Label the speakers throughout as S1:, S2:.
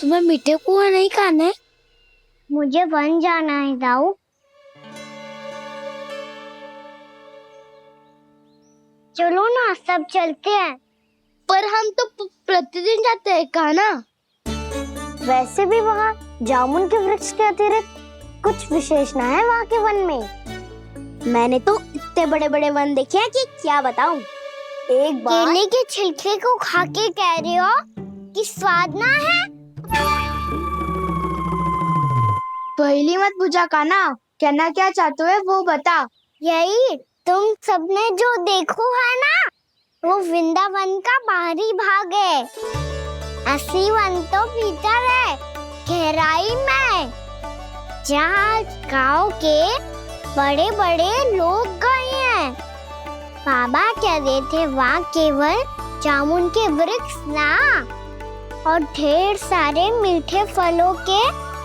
S1: तुम्हें मीठे कुआं नहीं खाने?
S2: मुझे वन जाना है दाऊ। चलो ना, सब चलते हैं।
S1: पर हम तो प्रतिदिन जाते हैं कान्हा।
S2: वैसे भी वहाँ जामुन के वृक्ष के अतिरिक्त कुछ विशेषता है वहाँ के वन में। मैंने तो इतने बड़े बड़े वन देखे हैं कि क्या बताऊं। एक बार केले के छिलके को खा के कह रहे हो कि स्वाद ना है?
S1: पहली मत पूछा कान्हा, कहना क्या चाहते हो वो बता।
S2: यही तुम सबने जो देखो है ना, वो वृंदावन का बाहरी भाग है। असली वन तो भीतर है, गहराई में, जहाँ गांव के बड़े बड़े लोग गए हैं। बाबा कह रहे थे वहाँ केवल जामुन के वृक्ष ना, और ढेर सारे मीठे फलों के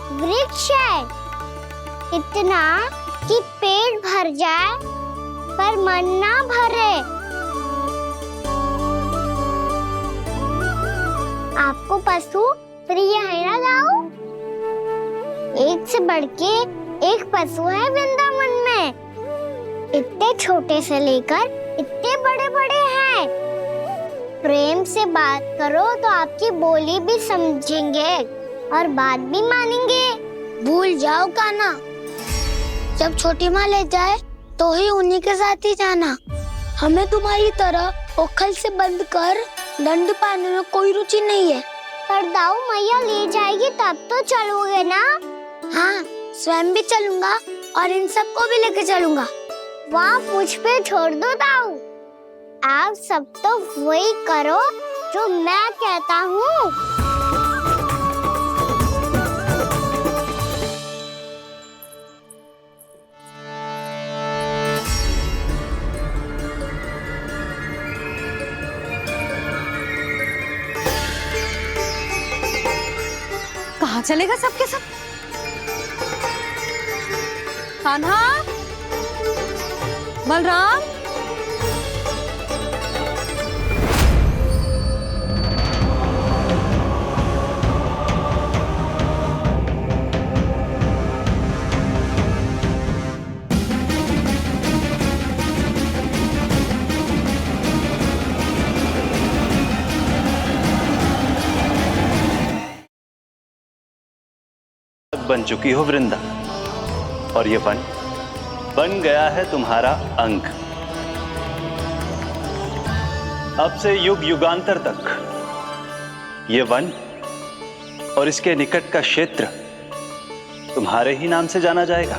S2: वृक्ष है। इतना कि पेट भर जाए पर मन ना भरे। आपको पशु प्रिय है ना दाऊ? एक से बढ़ के एक पशु है वृंदावन में। इतने छोटे से लेकर इतने बड़े बड़े हैं। प्रेम से बात करो तो आपकी बोली भी समझेंगे और बात भी मानेंगे।
S1: भूल जाओ कान्हा, जब छोटी माँ ले जाए तो ही उन्हीं के साथ ही जाना। हमें तुम्हारी तरह ओखल से बंद कर दंड पाने में कोई रुचि नहीं है।
S2: पर दाऊ मैया ले जाएगी तब तो चलोगे ना?
S1: हाँ, स्वयं भी चलूंगा और इन सबको भी लेके चलूंगा।
S2: वहाँ मुझ पे छोड़ दो दाऊ। आप सब तो वही करो जो मैं कहता हूँ।
S3: कहाँ चलेगा सबके सब? कान्हा, बलराम,
S4: बन चुकी हो वृंदा, और ये वन बन गया है तुम्हारा अंग। अब से युग युगांतर तक ये वन और इसके निकट का क्षेत्र तुम्हारे ही नाम से जाना जाएगा।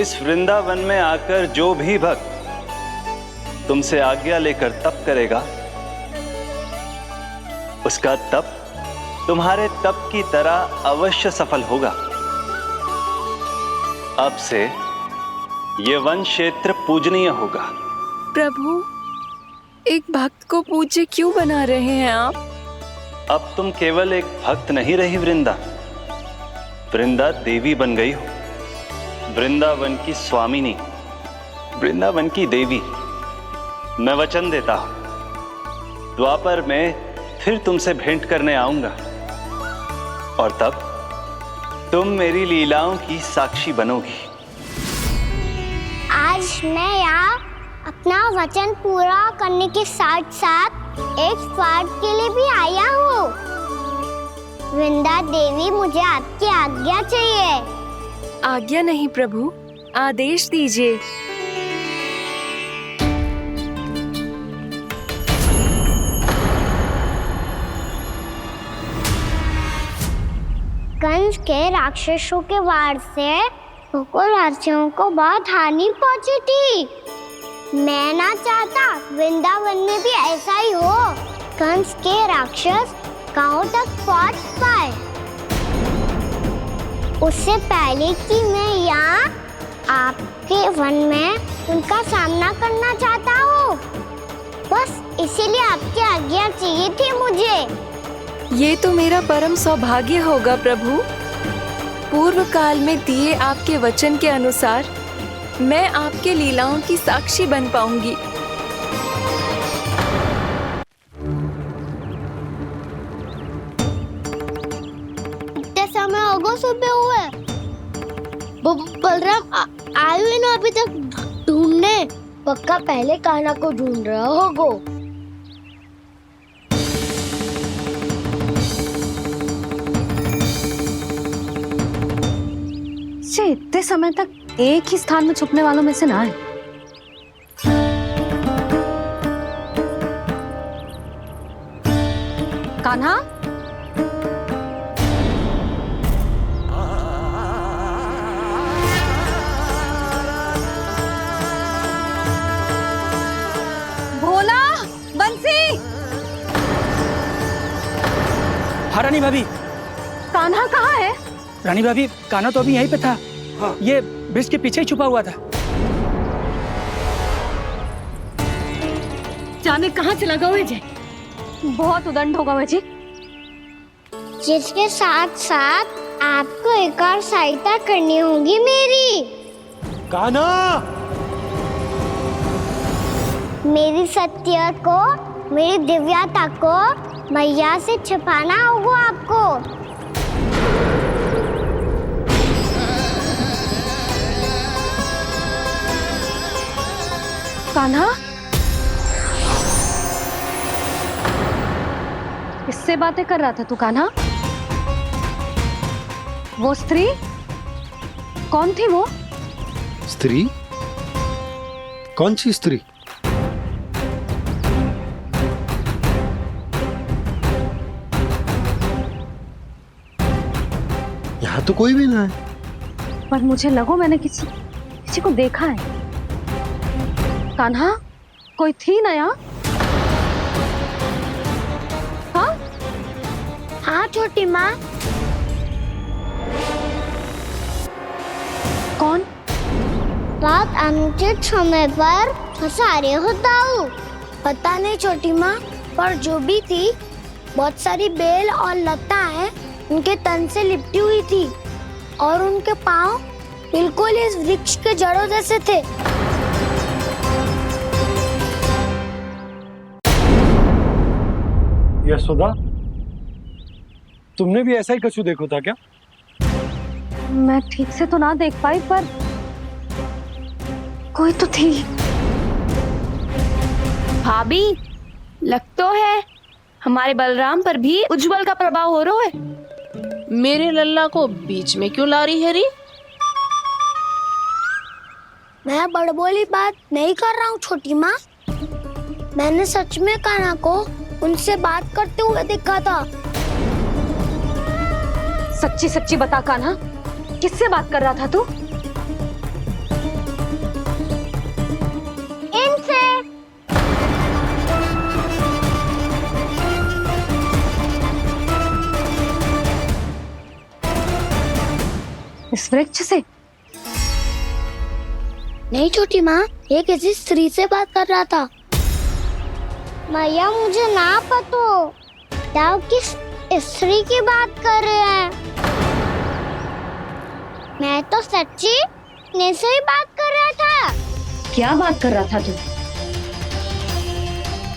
S4: इस वृंदावन में आकर जो भी भक्त तुमसे आज्ञा लेकर तप करेगा, उसका तप तुम्हारे तप की तरह अवश्य सफल होगा। अब से ये वन क्षेत्र पूजनीय होगा।
S3: प्रभु, एक भक्त को पूज्य क्यों बना रहे हैं आप?
S4: अब तुम केवल एक भक्त नहीं रही वृंदा, वृंदा देवी बन गई हो। वृंदावन की स्वामिनी, वृंदावन की देवी। मैं वचन देता हूं, द्वापर में फिर तुमसे भेंट करने आऊंगा, और तब तुम मेरी लीलाओं की साक्षी बनोगी।
S2: आज मैं यहाँ अपना वचन पूरा करने के साथ साथ एक स्वार्थ के लिए भी आया हूँ। वृंदा देवी, मुझे आपकी आज्ञा चाहिए।
S3: आज्ञा नहीं प्रभु, आदेश दीजिए।
S2: कंस के राक्षसों के वार से गोकुलवासियों को बहुत हानि पहुंची थी। मैं ना चाहता वृंदावन में भी ऐसा ही हो। कंस के राक्षस गांव तक पहुंच पाए, उससे पहले कि मैं यहाँ आपके वन में उनका सामना करना चाहता हूँ। बस इसीलिए आपकी आज्ञा चाहिए थी मुझे।
S3: ये तो मेरा परम सौभाग्य होगा प्रभु। पूर्व काल में दिए आपके वचन के अनुसार मैं आपके लीलाओं की साक्षी बन पाऊंगी।
S2: सुबह हुए। बलराम आए हुए ना अभी तक ढूंढने।
S1: पक्का पहले कान्हा को ढूंढ रहा होगो।
S5: से इतने समय तक एक ही स्थान में छुपने वालों में से ना है। कान्हा, भोला, बंसी।
S6: हाँ रानी भाभी।
S5: कान्हा कहाँ है?
S6: रानी भाभी, कान्हा तो अभी यहीं पे था। हाँ। ये ब्रिज के पीछे ही छुपा हुआ था।
S5: जाने कहाँ चला गया वह जी? बहुत उदंड होगा वह जी।
S2: जिसके साथ साथ आपको एक और सहायता करनी होगी मेरी।
S7: कान्हा!
S2: मेरी सत्य को, मेरी दिव्यता को मैया से छिपाना होगा आपको।
S5: कान्हा, किससे बातें कर रहा था तू कान्हा? वो स्त्री कौन थी? वो
S7: स्त्री? कौन सी स्त्री? यहाँ तो कोई भी ना है।
S5: पर मुझे लगो मैंने किसी को देखा है। कान्हा, कोई थी ना यहाँ? हाँ?
S1: हाँ छोटी माँ।
S5: कौन?
S2: रात अनुचित समय पर फंसारे होता हूँ।
S1: पता नहीं छोटी माँ, पर जो भी थी बहुत सारी बेल और लताएं उनके तन से लिपटी हुई थी और उनके पाँव बिल्कुल इस वृक्ष के जड़ों जैसे थे।
S7: यशोदा, तुमने भी ऐसा ही कछु देखो था क्या?
S5: मैं ठीक से तो ना देख पाई, पर कोई तो थी।
S3: भाभी, लग तो है हमारे बलराम पर भी उज्जवल का प्रभाव हो रहा है।
S8: मेरे लल्ला को बीच में क्यों ला रही है री?
S1: मैं बड़बोली बात नहीं कर रहा हूँ छोटी माँ। मैंने सच में कान्हा को उनसे बात करते हुए देखा था।
S5: सच्ची सच्ची बता कान्हा, किससे बात कर रहा था तू?
S2: इनसे।
S5: इस वृक्ष से?
S1: नहीं छोटी माँ, ये किसी स्त्री से बात कर रहा था।
S2: मैया मुझे ना पतो दाव किस स्त्री की बात कर रहे हैं। मैं तो सच्ची ने से ही बात कर रहा था।
S5: क्या बात कर रहा था तू?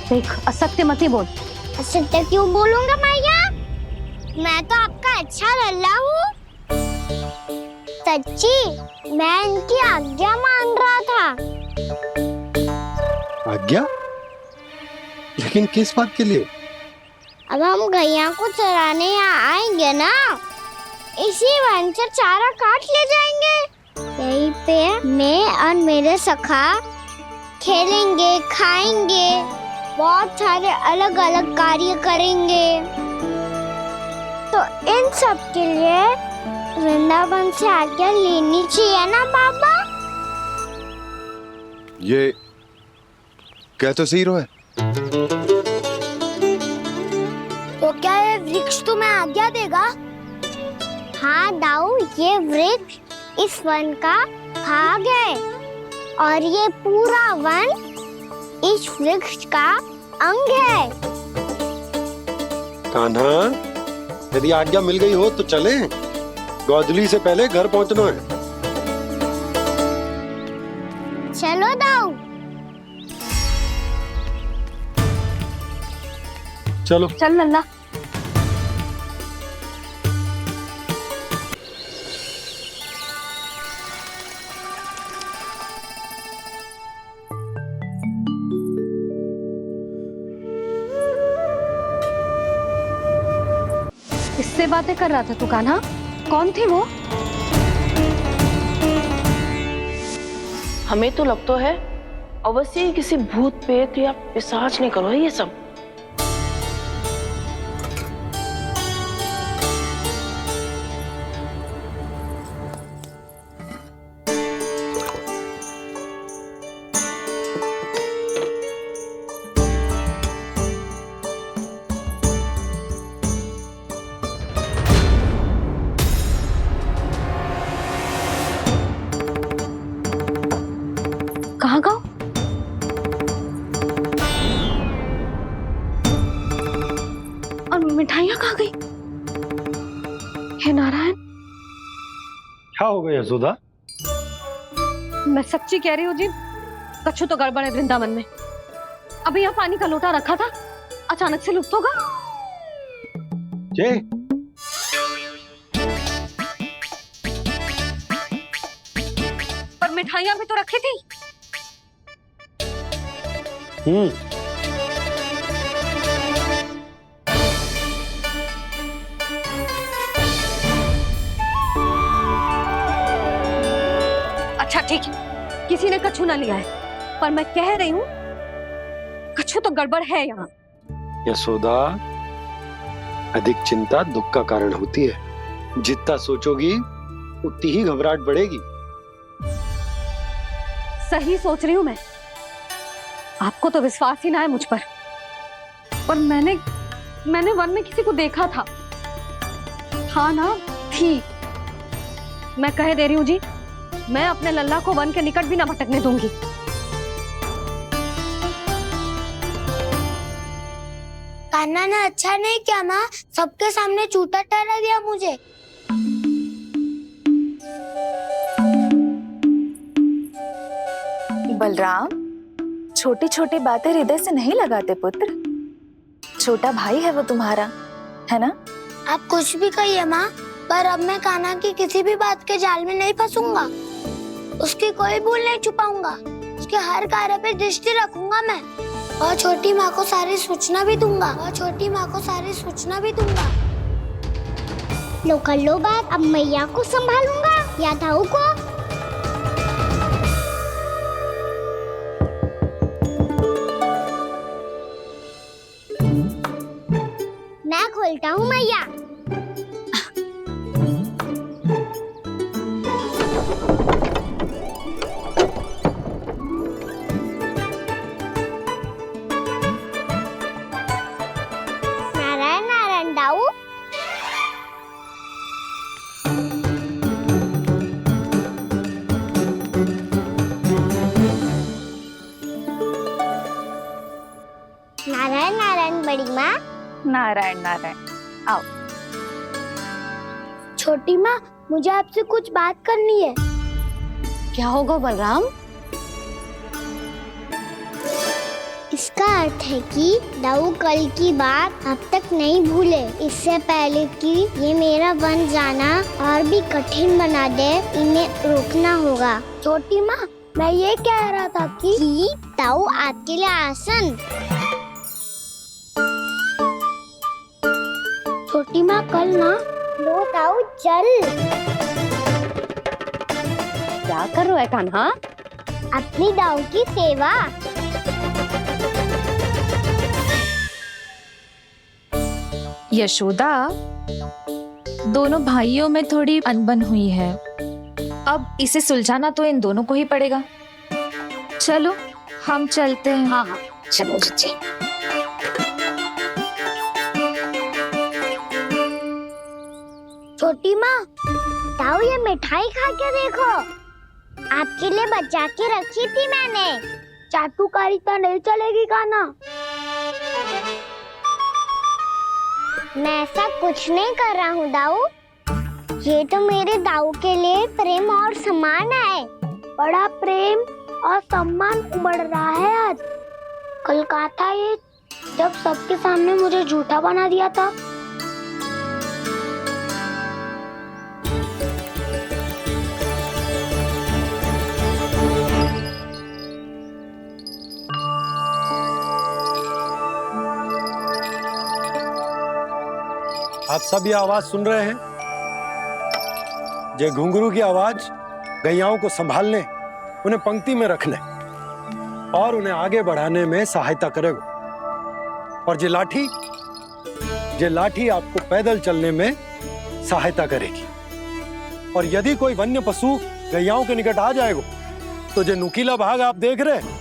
S5: देख, असत्य मत ही बोल।
S2: असत्य क्यों बोलूंगा मैया? मैं तो आपका अच्छा लल्ला हूँ। सच्ची मैं इनकी आज्ञा मान रहा था।
S7: आज्ञा? लेकिन किस बात के लिए?
S2: अब हम गैया को चराने यहाँ आएंगे ना, इसी वन से चारा काट ले जाएंगे। यहीं पे मैं और मेरे सखा खेलेंगे, खाएंगे, बहुत सारे अलग अलग कार्य करेंगे। तो इन सब के लिए वृंदावन से आज्ञा लेनी चाहिए ना बाबा?
S7: ये कह तो सही रहा है।
S1: तो क्या ये वृक्ष तुम्हें आज्ञा देगा?
S2: हाँ दाऊ, ये वृक्ष इस वन का भाग है और ये पूरा वन इस वृक्ष का अंग है।
S7: कान्हा, यदि आज्ञा मिल गई हो तो चलें। गोधूली से पहले घर पहुंचना है।
S2: चलो दाऊ।
S7: चलो।
S5: चल लल्ला। किससे बातें कर रहा था तू कान्हा? कौन थी वो?
S8: हमें तो लगता है अवश्य ही किसी भूत प्रेत या पिशाच ने करो है ये सब।
S5: कहाँ गाँव? और मिठाइयाँ कहाँ गई? हे नारायण,
S7: क्या हो गया यशोदा?
S5: मैं सच्ची कह रही हूँ जी, कछु तो गड़बड़ है वृंदावन में। अभी यहाँ पानी का लोटा रखा था, अचानक से लुप्त होगा।
S7: जय,
S5: पर मिठाइयाँ भी तो रखी थी। अच्छा ठीक है, किसी ने कछु ना लिया है, पर मैं कह रही हूँ कछु तो गड़बड़ है यहाँ।
S7: यशोदा, अधिक चिंता दुख का कारण होती है। जितना सोचोगी उतनी ही घबराहट बढ़ेगी।
S5: सही सोच रही हूँ मैं। आपको तो विश्वास ही ना है मुझ पर मैंने वन में किसी को देखा था। हाँ ना, थी। मैं कह दे रही हूँ जी, मैं अपने लल्ला को वन के निकट भी ना भटकने दूंगी।
S1: कान्हा ने अच्छा नहीं किया माँ, सबके सामने झूठा ठहरा दिया मुझे।
S3: बलराम, छोटी छोटी बातें हृदय से नहीं लगाते पुत्र। छोटा भाई है वो तुम्हारा, है ना?
S1: आप कुछ भी कहिए माँ, पर अब मैं कान्हा की किसी भी बात के जाल में नहीं फंसूंगा। उसकी कोई भूल नहीं छुपाऊंगा। उसके हर कार्य पे दृष्टि रखूंगा मैं, और छोटी माँ को सारी सूचना भी दूंगा।
S2: लो कर लो बात, अब मैया को संभालूंगा या दाऊ को। मैं खोलता हूँ मैया। नारायण नारायण दाऊ। नारायण नारायण बड़ी माँ।
S3: नारायण नारायण, आओ।
S1: छोटी माँ, मुझे आपसे कुछ बात करनी है।
S5: क्या होगा बलराम?
S2: इसका अर्थ है कि दाऊ कल की बात अब तक नहीं भूले। इससे पहले कि ये मेरा वन जाना और भी कठिन बना दे, इन्हें रोकना होगा।
S1: छोटी माँ, मैं ये कह रहा था कि
S2: दाऊ आपके लिए आसन।
S1: छोटी माँ, कल ना
S2: लो दाऊ चल।
S5: क्या कर रहा है कान्हा?
S2: अपनी दाऊ की सेवा।
S9: यशोदा, दोनों भाइयों में थोड़ी अनबन हुई है। अब इसे सुलझाना तो इन दोनों को ही पड़ेगा। चलो हम चलते हैं।
S5: हाँ हाँ, चलो जी।
S1: छोटी माँ,
S2: दाऊ ये मिठाई खा के देखो, आपके लिए बचा के रखी थी मैंने।
S1: चाटुकारिता नहीं चलेगी कान्हा।
S2: मैं ऐसा कुछ नहीं कर रहा हूँ दाऊ। ये तो मेरे दाऊ के लिए प्रेम और सम्मान है।
S1: बड़ा प्रेम और सम्मान उमड़ रहा है आज। कल कहा था ये, जब सबके सामने मुझे झूठा बना दिया था।
S7: आप सब ये आवाज सुन रहे हैं? ये घुंघरू की आवाज गैयाओं को संभालने, उन्हें पंक्ति में रखने और उन्हें आगे बढ़ाने में सहायता करेगा। और ये लाठी आपको पैदल चलने में सहायता करेगी। और यदि कोई वन्य पशु गैयाओं के निकट आ जाएगा तो जो नुकीला भाग आप देख रहे हैं,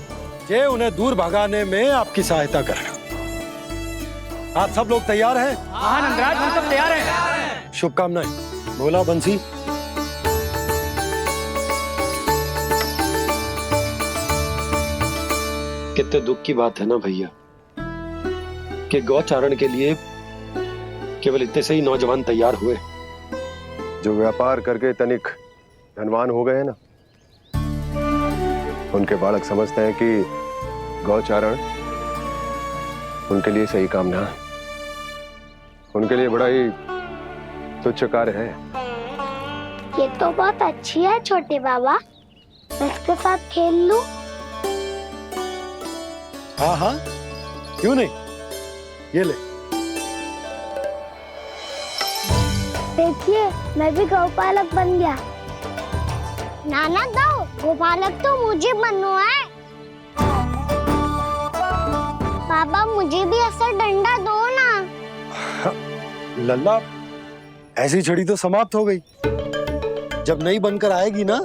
S7: ये उन्हें दूर भगाने में आपकी सहायता करेगा। आप सब लोग तैयार हैं?
S6: हाँ नंदराज, हम सब तैयार हैं।
S7: शुभकामनाएं। बोला बंसी। कितने दुख की बात है ना भैया कि गौचारण के लिए केवल इतने से ही नौजवान तैयार हुए
S10: जो व्यापार करके तनिक धनवान हो गए ना, उनके बालक समझते हैं कि गौचारण उनके लिए सही काम ना है, उनके लिए बड़ा ही तुच्छ कार्य है।
S1: ये तो बहुत अच्छी है छोटे बाबा, मैं इसके साथ खेल लूं?
S7: हाँ हाँ, क्यों नहीं, ये ले।
S1: देखिए, मैं भी गौपालक बन गया।
S2: नाना दो, गोपालक तो मुझे बनना है। पापा मुझे भी ऐसा डंडा दो ना।
S7: लल्ला, ऐसी छड़ी तो समाप्त हो गई। जब नई बनकर आएगी ना,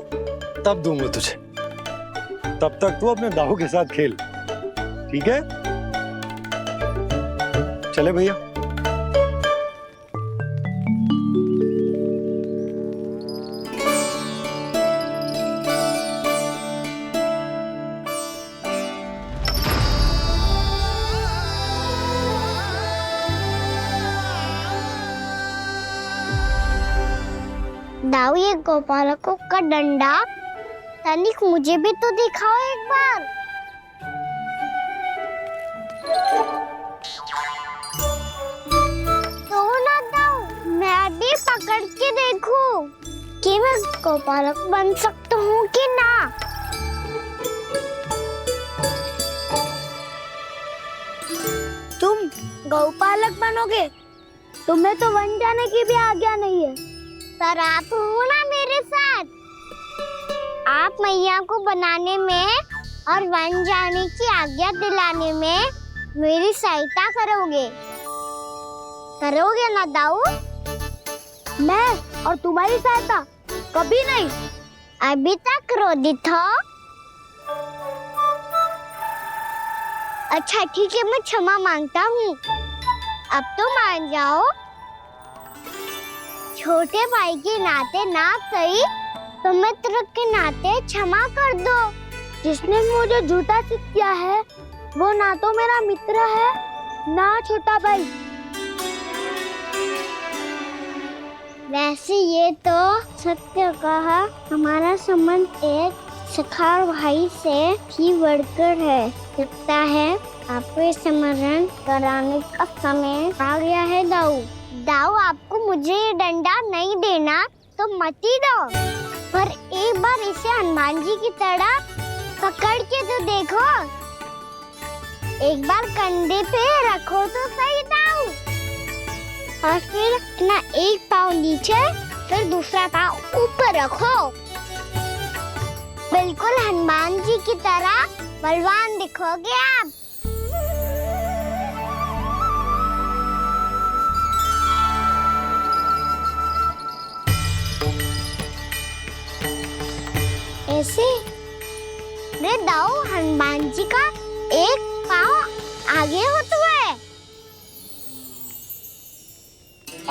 S7: तब दूंगा तुझे। तब तक तू अपने दाऊ के साथ खेल, ठीक है? चले भैया।
S2: दाऊ, ये गोपालकों का डंडा तनिक मुझे भी तो दिखाओ एक बार। तो ना दाऊ, मैं भी पकड़ के देखूं कि मैं गोपालक बन सकता हूँ कि ना।
S1: तुम गौपालक बनोगे? तुम्हें तो वन जाने की भी आज्ञा नहीं है।
S2: पर आप हो ना मेरे साथ। आप मैया को बनाने में और वन जाने की आज्ञा दिलाने में मेरी सहायता करोगे ना दाऊ?
S1: मैं और तुम्हारी सहायता कभी नहीं।
S2: अभी तक क्रोधित हो? अच्छा ठीक है, मैं क्षमा मांगता हूँ। अब तो मान जाओ। छोटे भाई के नाते ना सही तो मित्र के नाते क्षमा कर दो।
S1: जिसने मुझे झूठा सिद्ध किया है वो ना तो मेरा मित्र है ना छोटा भाई।
S2: वैसे ये तो सत्य कहा, हमारा संबंध एक सखा भाई से भी बढ़कर है। लगता है आपको स्मरण कराने का समय आ गया है दाऊ। दाऊ, आपको मुझे ये डंडा नहीं देना तो मत ही दो, पर एक बार इसे हनुमान जी की तरह पकड़ के तो देखो। एक बार कंधे पे रखो तो सही दाऊ, और फिर अपना एक पाँव नीचे फिर दूसरा पाँव ऊपर रखो। बिल्कुल हनुमान जी की तरह बलवान दिखोगे आप। ऐसे रे दाऊ, हनुमान जी का एक पाँव आगे होता है।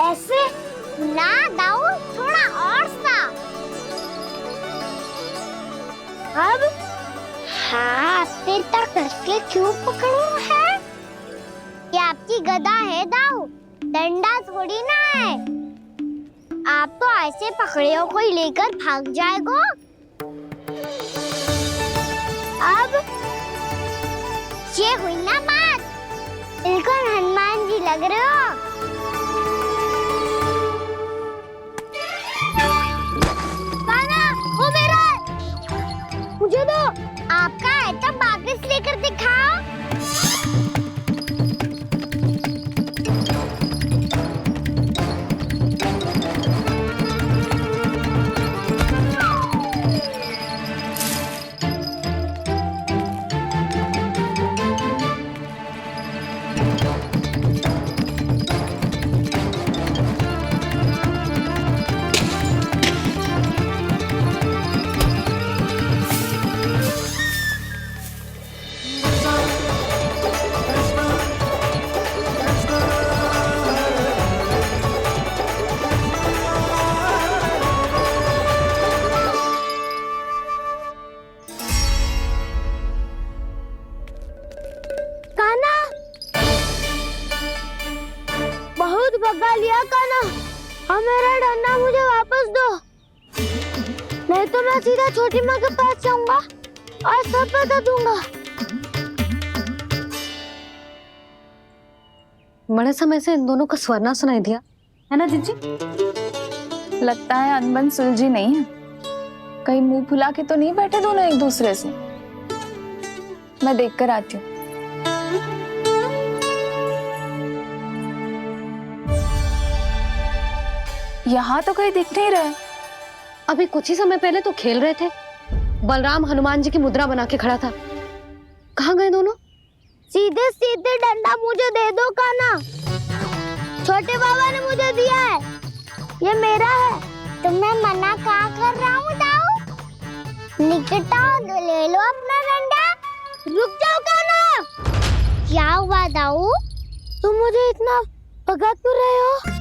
S2: ऐसे ना दाऊ, थोड़ा और सा। अब हाथ तक करके क्यों पकड़ू है? ये आपकी गदा है दाऊ, डंडा थोड़ी ना है। आप तो ऐसे पकड़ियों को लेकर भाग जाएगो। अब ये हुई ना बात, बिल्कुल हनुमान जी लग रहे हो। पाना, वो मेरा मुझे दो। आपका आइटम वापस लेकर दिखाओ।
S1: अब मेरा डंडा मुझे वापस दो, नहीं तो मैं सीधा छोटी माँ के पास जाऊंगा और सब बता दूंगा।
S5: बड़े समय से इन दोनों का स्वरना सुनाई दिया है ना जीजी?
S3: लगता है अनबन सुलझी नहीं है। कहीं मुंह फुला के तो नहीं बैठे दोनों एक दूसरे से। मैं देख कर आती हूँ। यहाँ तो कहीं दिख नहीं रहे।
S5: अभी कुछ ही समय पहले तो खेल रहे थे। बलराम हनुमान जी की मुद्रा बना के खड़ा था। कहाँ गए दोनों?
S1: सीधे सीधे डंडा मुझे दे दो कान्हा, छोटे बाबा ने मुझे दिया है, ये मेरा है।
S2: तो मैं मना कहाँ कर रहा हूँ दाऊ? निकट आओ, ले लो अपना डंडा।
S1: रुक जाओ कान्हा।
S2: क्या हुआ दाऊ?
S1: तुम मुझे इतना भगा क्यों रहे हो?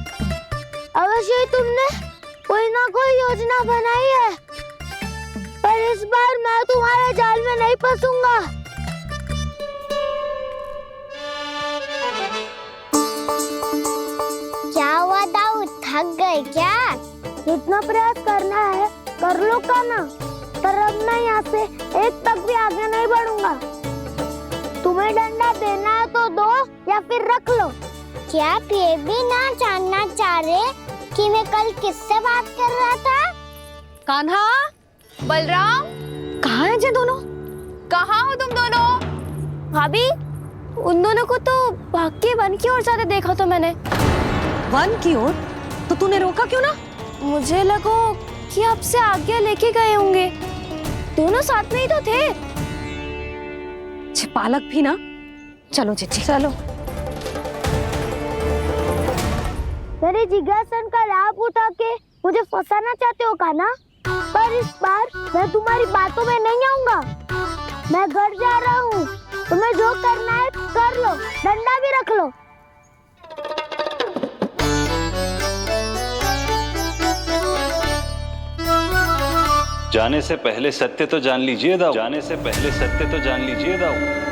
S1: अवश्य ही तुमने कोई ना कोई योजना बनाई है, पर इस बार मैं तुम्हारे जाल में नहीं फंसूंगा।
S2: क्या हुआ दाऊ, थक गए क्या?
S1: जितना प्रयास करना है कर लो कान्हा, पर अब मैं यहाँ से एक तक भी आगे नहीं बढ़ूंगा। तुम्हें डंडा देना है तो दो या फिर रख लो।
S2: क्या आप ये भी ना जानना चाह रहे कि मैं कल किससे बात कर रहा था?
S5: कान्हा,
S3: बलराम,
S5: कहाँ हैं ये दोनों?
S3: कहाँ हो तुम दोनों?
S1: भाभी, उन दोनों को तो भाग के वन की ओर जाते देखा तो मैंने।
S5: वन की ओर? तो तूने रोका क्यों ना?
S1: मुझे लगा कि आपसे आगे लेके गए होंगे, दोनों साथ में ही तो थे।
S5: पालक भी ना। चलो जीजी चलो।
S1: मेरे जिज्ञासन का लाभ उठा के मुझे फंसाना चाहते हो कान्हा, पर इस बार मैं तुम्हारी बातों में नहीं आऊंगा। मैं घर जा रहा हूँ, तुम्हें जो करना है कर लो, डंडा भी रख लो।
S4: जाने से पहले सत्य तो जान लीजिए दाऊ। जाने से पहले सत्य तो जान लीजिए दाऊ।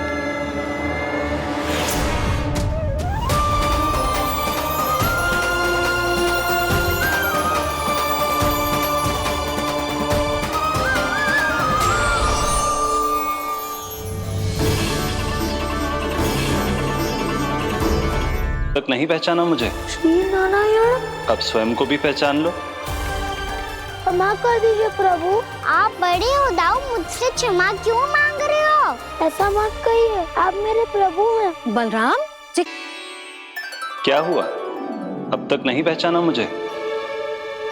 S4: तक नहीं पहचाना मुझे?
S1: श्री नारायण।
S4: अब स्वयं को भी पहचान लो।
S1: क्षमा कर दीजिए प्रभु।
S2: आप बड़े हो दाऊ, मुझसे क्षमा क्यों मांग रहे हो?
S1: ऐसा मत कहिए, आप मेरे प्रभु हैं।
S5: बलराम,
S4: क्या हुआ? अब तक नहीं पहचाना मुझे?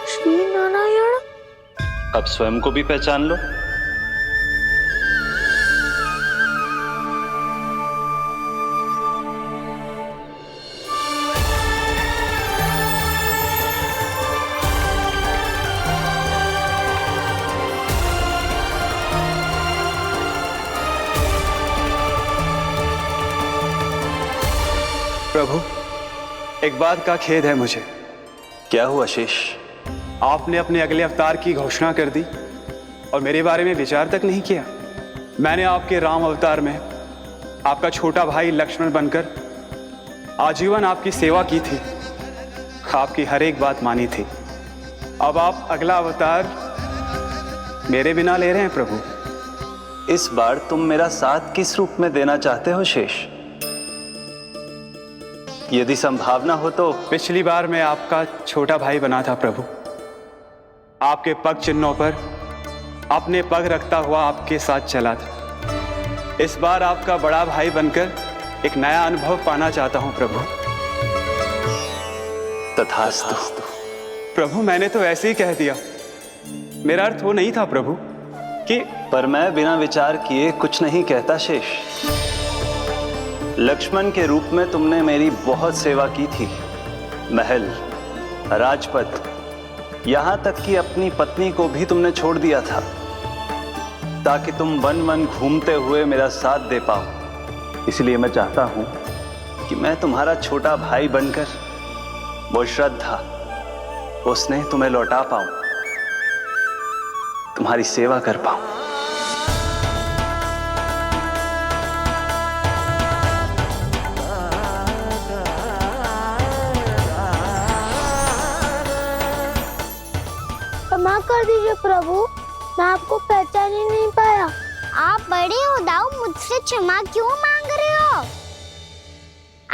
S1: श्री नारायण।
S4: अब स्वयं को भी पहचान लो।
S11: प्रभु, एक बात का खेद है मुझे।
S4: क्या हुआ शेष?
S11: आपने अपने अगले अवतार की घोषणा कर दी और मेरे बारे में विचार तक नहीं किया। मैंने आपके राम अवतार में आपका छोटा भाई लक्ष्मण बनकर आजीवन आपकी सेवा की थी, आपकी हर एक बात मानी थी। अब आप अगला अवतार मेरे बिना ले रहे हैं प्रभु।
S4: इस बार तुम मेरा साथ किस रूप में देना चाहते हो शेष? यदि संभावना हो तो।
S11: पिछली बार मैं आपका छोटा भाई बना था प्रभु, आपके पग चिन्हों पर अपने पग रखता हुआ आपके साथ चला था। इस बार आपका बड़ा भाई बनकर एक नया अनुभव पाना चाहता हूं प्रभु।
S4: तथास्तु।
S11: प्रभु, मैंने तो ऐसे ही कह दिया, मेरा अर्थ वो नहीं था प्रभु कि।
S4: पर मैं बिना विचार किए कुछ नहीं कहता शेष। लक्ष्मण के रूप में तुमने मेरी बहुत सेवा की थी। महल, राजपथ, यहां तक कि अपनी पत्नी को भी तुमने छोड़ दिया था ताकि तुम वन वन घूमते हुए मेरा साथ दे पाओ। इसलिए मैं चाहता हूं कि मैं तुम्हारा छोटा भाई बनकर वो श्रद्धा, वो स्नेह तुम्हें लौटा पाऊं, तुम्हारी सेवा कर पाऊं।
S1: क्षमा कर दीजिए प्रभु, मैं आपको पहचान ही नहीं पाया।
S2: आप बड़े हो दाऊ, मुझसे क्षमा क्यों मांग रहे हो?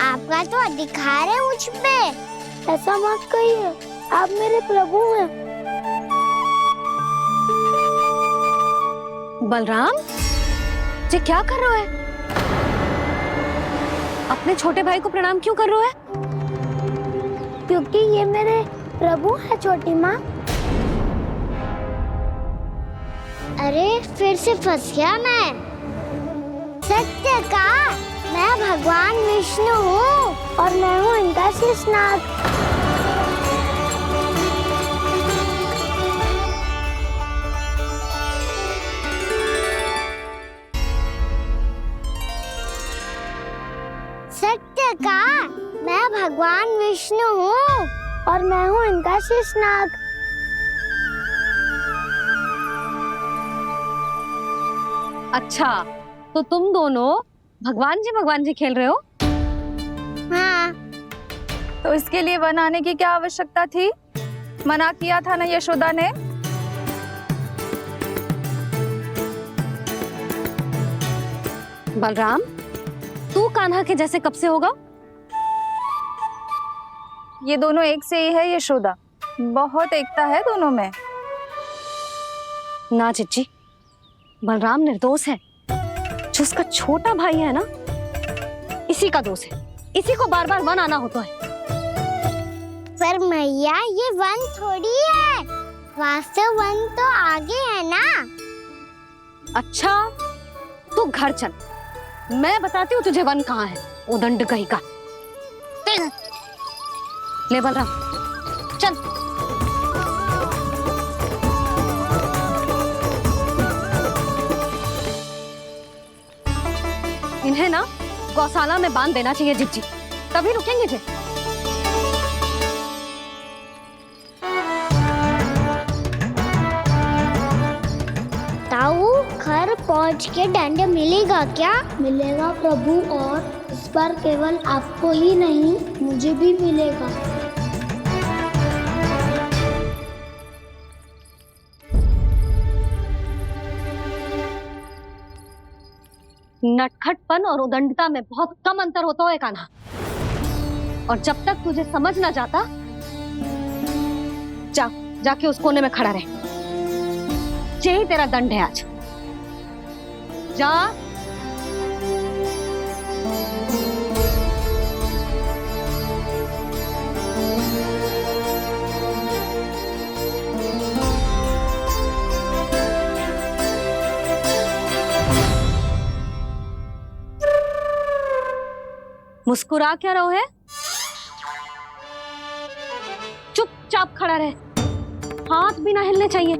S2: आपका तो अधिकार है मुझ पे।
S1: ऐसा मत कहिए, आप मेरे प्रभु हैं।
S5: बलराम, ये क्या कर रहा है? अपने छोटे भाई को प्रणाम क्यों कर रहा है?
S1: क्योंकि ये मेरे प्रभु है छोटी माँ।
S2: अरे फिर से फंस गया मैं। सत्य का मैं भगवान विष्णु हूँ
S1: और मैं हूँ इनका शेषनाग।
S2: सत्य का मैं भगवान विष्णु हूँ
S1: और मैं हूँ इनका शेषनाग।
S5: अच्छा, तो तुम दोनों भगवान जी खेल रहे हो?
S2: हाँ।
S9: तो इसके लिए वन आने की क्या आवश्यकता थी? मना किया था ना यशोदा ने।
S5: बलराम, तू कान्हा के जैसे कब से होगा?
S9: ये दोनों एक से ही है यशोदा, बहुत एकता है दोनों में।
S5: ना चिच्ची, बलराम निर्दोष है। जो उसका छोटा भाई है ना, इसी का दोष है। इसी को बार बार वन आना होता है।
S2: पर मैया, ये वन थोड़ी है, वास्तव वन तो आगे है ना।
S5: अच्छा, तू घर चल, मैं बताती हूँ तुझे वन कहाँ है। उदंड कहीं का। ले बलराम, चल। इन्हें ना गौशाला में बांध देना चाहिए जिज्जी, तभी रुकेंगे जे।
S2: ताऊ, घर पहुँच के दंड मिलेगा क्या?
S1: मिलेगा प्रभु, और इस बार केवल आपको ही नहीं, मुझे भी मिलेगा।
S5: नटखटपन और उदंडता में बहुत कम अंतर होता है कान्हा, और जब तक तुझे समझ ना जाता, जाके उस कोने में खड़ा रहे। यही तेरा दंड है आज। जा। मुस्कुरा क्या रहो है? चुपचाप खड़ा रहे, हाथ भी ना हिलने चाहिए।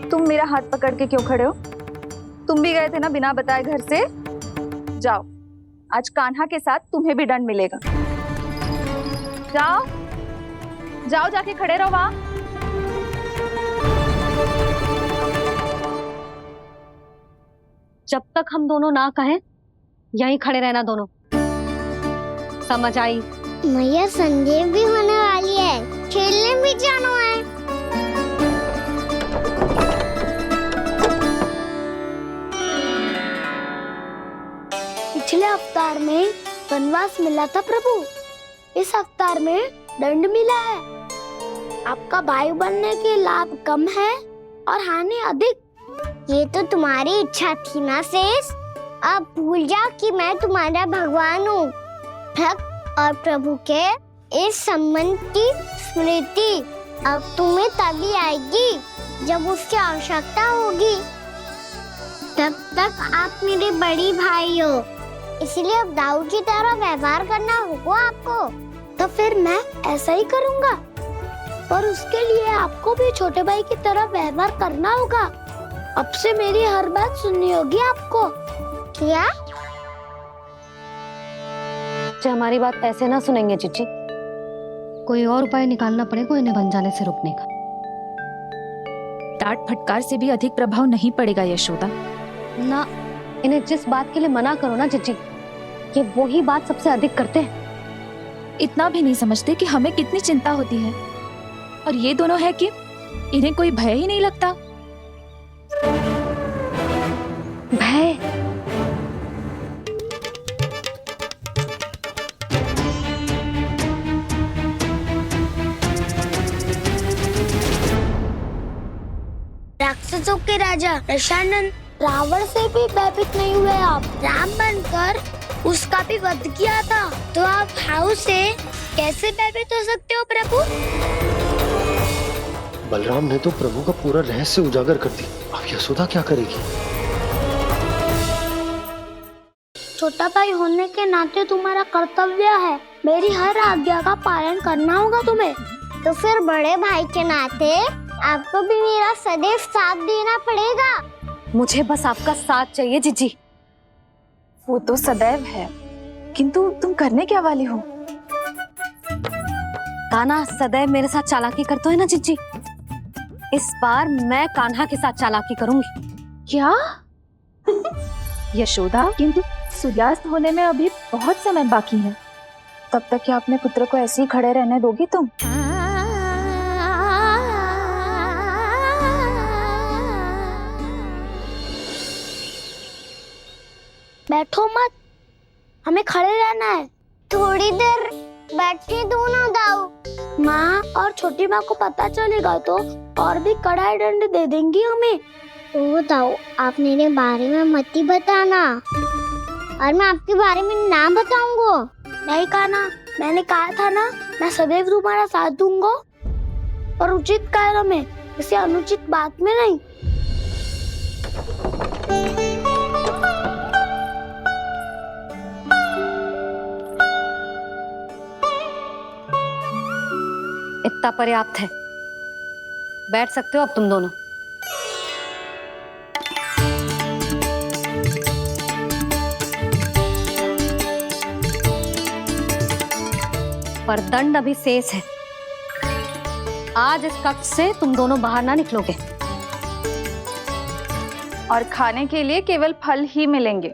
S9: तुम मेरा हाथ पकड़ के क्यों खड़े हो? तुम भी गए थे ना बिना बताए घर से। जाओ, आज कान्हा के साथ तुम्हें भी दंड मिलेगा। जाओ जाओ, जाके खड़े रहो वहां।
S5: जब तक हम दोनों ना कहें, यहीं खड़े रहना दोनों। समझ आई?
S2: मैया, संध्या भी होने वाली है, खेलने भी जाना है।
S1: पिछले अवतार में वनवास मिला था प्रभु, इस अवतार में दंड मिला है। आपका भाई बनने के लाभ कम है और हानि अधिक।
S2: ये तो तुम्हारी इच्छा थी ना शेष। अब भूल जा कि मैं तुम्हारा भगवान हूँ। भक्त और प्रभु के इस संबंध की स्मृति अब तुम्हें तभी आएगी जब उसकी आवश्यकता होगी। तब तक आप मेरे बड़ी भाई हो, इसलिए अब दाऊ की तरह व्यवहार करना होगा आपको।
S1: तो फिर मैं ऐसा ही करूँगा, और उसके लिए आपको भी छोटे भाई की तरह व्यवहार करना होगा। अब से मेरी हर बात सुननी होगी आपको।
S2: क्या?
S5: हमारी बात ऐसे ना सुनेंगे चिच्ची, कोई और उपाय निकालना पड़ेगा इन्हें बन जाने से रुकने का।
S3: डांट फटकार से भी अधिक प्रभाव नहीं पड़ेगा यशोदा।
S5: ना, इन्हें जिस बात के लिए मना करो ना चिच्ची, ये वही बात सबसे अधिक करते हैं।
S9: इतना भी नहीं समझते कि हमें कितनी चिंता होती है। और ये दोनों है कि इन्हें कोई भय ही नहीं लगता।
S5: भय?
S1: राक्षसों के राजा दशानन रावण से भी भयभीत नहीं हुए आप। राम बनकर उसका भी वध किया था, तो आप हाउ से कैसे भयभीत हो सकते हो प्रभु?
S7: बलराम ने तो प्रभु का पूरा रहस्य उजागर कर दी। अब यशोदा क्या करेगी?
S1: छोटा भाई होने के नाते तुम्हारा कर्तव्य है, मेरी हर आज्ञा का पालन करना होगा तुम्हें।
S2: तो फिर बड़े भाई के नाते आपको भी मेरा सदैव साथ देना पड़ेगा।
S5: मुझे बस आपका साथ चाहिए जीजी।
S9: वो तो सदैव है, किंतु तुम करने क्या वाली हो?
S5: कान्हा सदैव मेरे साथ चालाकी करते है ना जीजी। इस बार मैं कान्हा के साथ चालाकी करूंगी।
S9: क्या? यशोदा, किंतु सूर्यास्त होने में अभी बहुत समय बाकी है। तब तक क्या अपने पुत्र को ऐसे ही खड़े रहने दोगी तुम?
S1: बैठो मत, हमें खड़े रहना है।
S2: थोड़ी देर बैठे दो ना दाऊ।
S1: माँ और छोटी माँ को पता चलेगा तो और भी कड़ा दंड दे देंगी हमें।
S2: ओ दाऊ, आप मेरे बारे में मत ही बताना, और मैं आपके बारे में ना बताऊंगा।
S1: नहीं कान्हा, मैंने कहा था ना, मैं सदैव तुम्हारा साथ दूंगा, और उचित कार्य में, किसी अनुचित बात में नहीं।
S5: इतना पर्याप्त है, बैठ सकते हो अब तुम दोनों। पर दंड अभी शेष है। आज इस कक्ष से तुम दोनों बाहर ना निकलोगे।
S9: और खाने के लिए केवल फल ही मिलेंगे।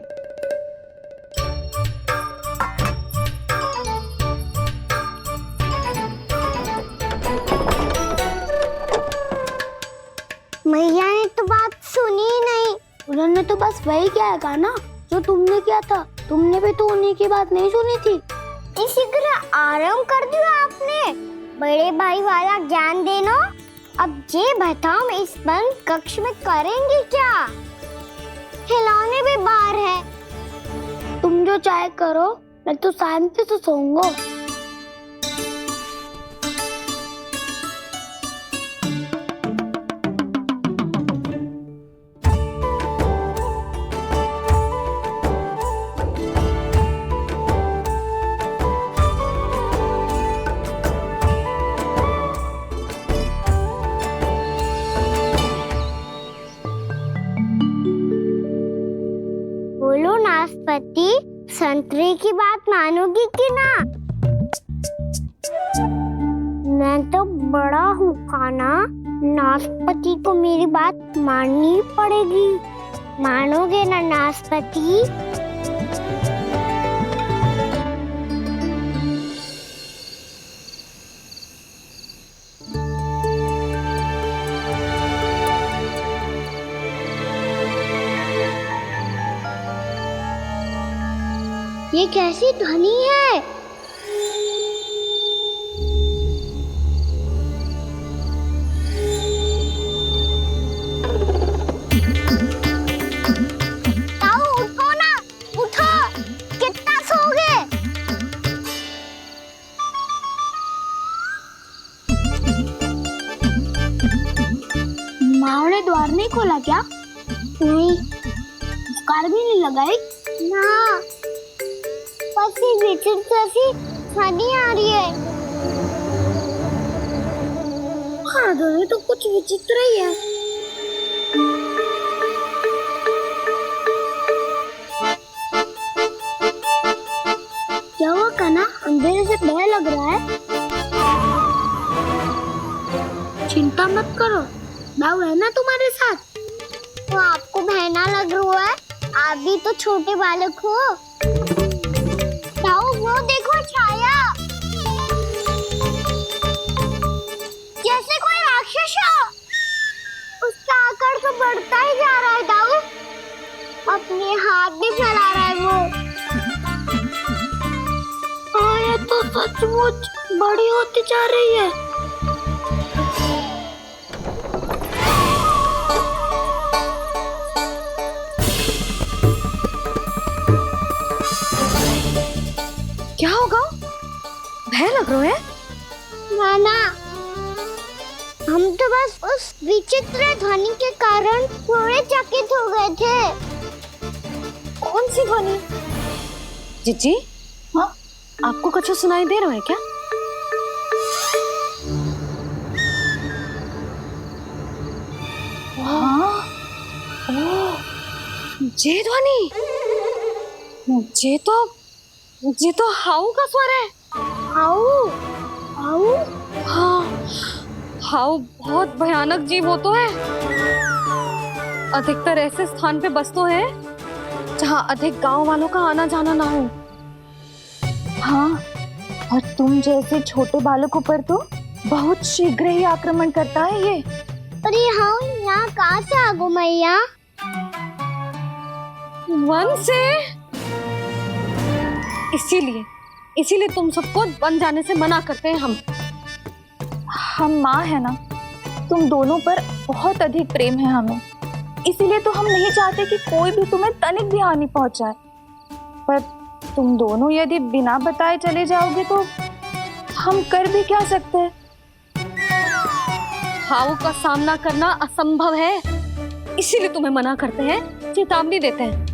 S2: मैया ने तो बात सुनी ही नहीं।
S1: उन्होंने तो बस वही किया ना जो तुमने किया था। तुमने भी तो उन्हीं की बात नहीं सुनी थी।
S2: इसी तरह आराम कर दिया आपने। बड़े भाई वाला ज्ञान देना। अब ये बताओ, मैं इस बंद कक्ष में करेंगे क्या? खिलौने भी बाहर है।
S1: तुम जो चाहे करो, मैं तो शांति से सोऊंगा।
S2: बोलो नाशपाती, संतरे की बात मानोगी कि ना? मैं तो बड़ा हूँ कान्हा, नाशपाती को मेरी बात माननी पड़ेगी। मानोगे ना नाशपाती? ये कैसी ध्वनि है? ताऊ उठो ना, उठो। कितना सोओगे?
S1: माँ ने द्वार नहीं खोला क्या?
S2: नहीं।
S1: कार भी नहीं लगाई?
S2: ना, बस ये विचित्र जैसी ध्वनि आ रही है।
S1: हाँ, ध्वनि तो कुछ विचित्र ही है। क्या हुआ कान्हा? अंधेरे से डर लग रहा है। चिंता मत करो, दाऊ है ना तुम्हारे साथ।
S2: तो आपको बहना लग रहा है? आप भी तो छोटे बालक हो। ताऊ वो देखो छाया।
S1: तो सचमुच बड़ी होती जा रही है।
S5: क्या होगा? भय लग रहा है?
S2: नाना, हम तो बस उस विचित्र ध्वनि के कारण थोड़े चकित हो गए थे।
S5: कौन सी ध्वनि? जीजी, हाँ, आपको कुछ सुनाई दे रहा है क्या? हाँ, ओह, ये ध्वनि, ये तो हाउ का स्वर है।
S2: हाउ, हाउ,
S5: हाँ, हाउ बहुत भयानक जीव हो तो है। अधिकतर ऐसे स्थान पे बसते हैं जहाँ अधिक गांव वालों का आना जाना ना हो।
S9: हाँ, और तुम जैसे छोटे बालकों पर तो बहुत शीघ्र ही आक्रमण करता है ये।
S2: पर ये हाउ यहाँ कहाँ से आ गो मैया?
S5: वन से। इसीलिए तुम सबको वन जाने से मना करते हैं
S9: हम माँ है ना, तुम दोनों पर बहुत अधिक प्रेम है हमें, इसीलिए तो हम नहीं चाहते कि कोई भी तुम्हें तनिक भी हानि पहुंचाए। पर तुम दोनों यदि बिना बताए चले जाओगे तो हम कर भी क्या सकते हैं?
S5: हाउ का सामना करना असंभव है, इसीलिए तुम्हें मना करते हैं, चेतावनी देते हैं।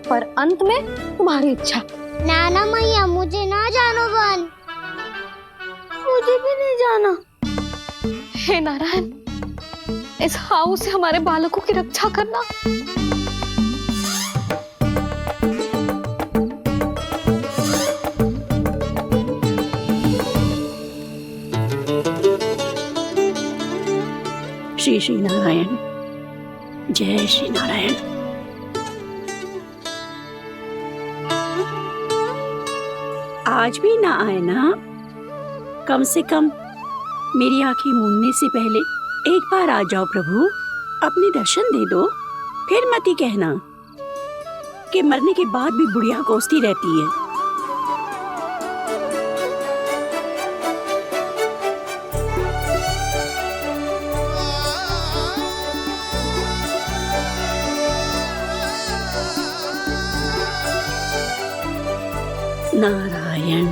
S5: पर अंत में तुम्हारी इच्छा।
S2: नाना मैया, मुझे ना जानो वन।
S1: मुझे भी नहीं जाना।
S5: हे नारायण, इस हाउ से हमारे बालकों की रक्षा करना।
S12: श्री श्री नारायण, जय श्री नारायण। आज भी ना आए ना? कम से कम मेरी आंखें मूंदने से पहले एक बार आ जाओ प्रभु, अपने दर्शन दे दो। फिर मत ही कहना कि मरने के बाद भी बुढ़िया कोसती रहती है। नारायण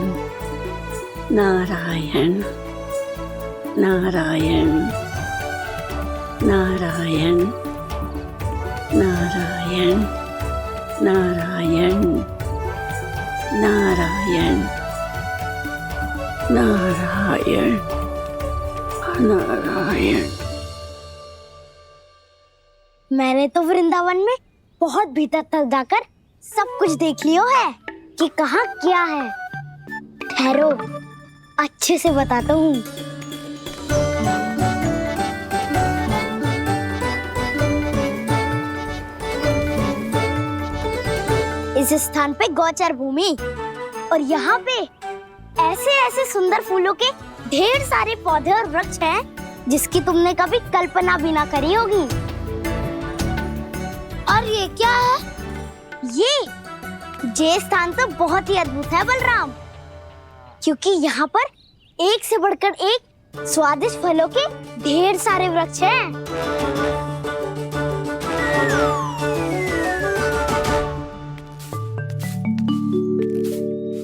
S12: नारायण नारायण नारायण नारायण नारायण नारायण नारायण नारायण।
S2: मैंने तो वृंदावन में बहुत भीतर तक जाकर सब कुछ देख लियो है कि कहाँ क्या है। ठहरो, अच्छे से बताता हूँ। इस स्थान पे गौचर भूमि और यहाँ पे ऐसे ऐसे सुंदर फूलों के ढेर सारे पौधे और वृक्ष हैं जिसकी तुमने कभी कल्पना भी ना करी होगी। और ये क्या है? ये स्थान तो बहुत ही अद्भुत है बलराम, क्योंकि यहाँ पर एक से बढ़कर एक स्वादिष्ट फलों के ढेर सारे वृक्ष हैं।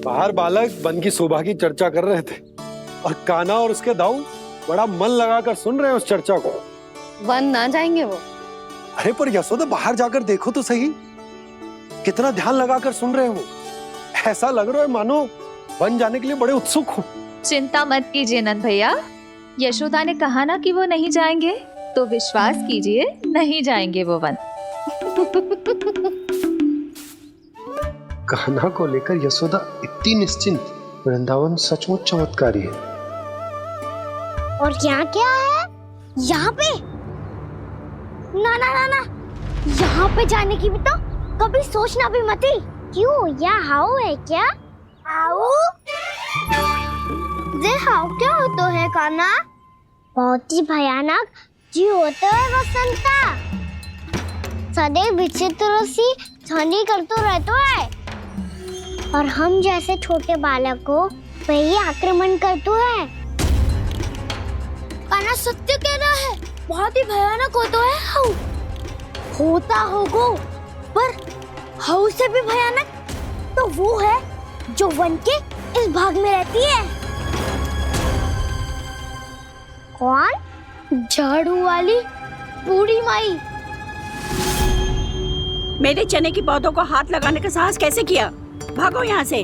S7: बाहर बालक वन की शोभा की चर्चा कर रहे थे और कान्हा और उसके दाऊ बड़ा मन लगाकर सुन रहे हैं उस चर्चा को।
S5: वन ना जाएंगे वो?
S7: अरे पर यशोदा, बाहर जाकर देखो तो सही, कितना ध्यान लगाकर सुन रहे हैं वो। ऐसा लग रहा है मानो वन जाने के लिए बड़े उत्सुक हो।
S9: चिंता मत कीजिए नंद भैया, यशोदा ने कहा ना कि वो नहीं जाएंगे, तो विश्वास कीजिए नहीं जाएंगे वो वन।
S10: कान्हा को लेकर यशोदा इतनी निश्चिंत, वृंदावन सचमुच चमत्कारी है।
S2: और यहाँ क्या है? यहाँ पे? ना ना ना ना, यहाँ पे जाने की भी तो कभी सोचना भी मत ही। क्यों, यहाँ हाउ है क्या? हाउ? ये हाउ क्या होता है कान्हा? बहुत ही भयानक जी होता है वसंता। सदैव विचित्र सी ध्वनि करते रहता है। और हम जैसे छोटे बालक को वही आक्रमण करते हैं।
S1: कान्हा सत्य कह रहा है, बहुत ही भयानक होता है हाउ। होता होगो, पर हाउ से भी भयानक तो वो है जो वन के इस भाग में रहती है।
S2: कौन?
S1: झाड़ू वाली बूढ़ी माई।
S12: मेरे चने की पौधों को हाथ लगाने का साहस कैसे किया? भागो यहाँ से।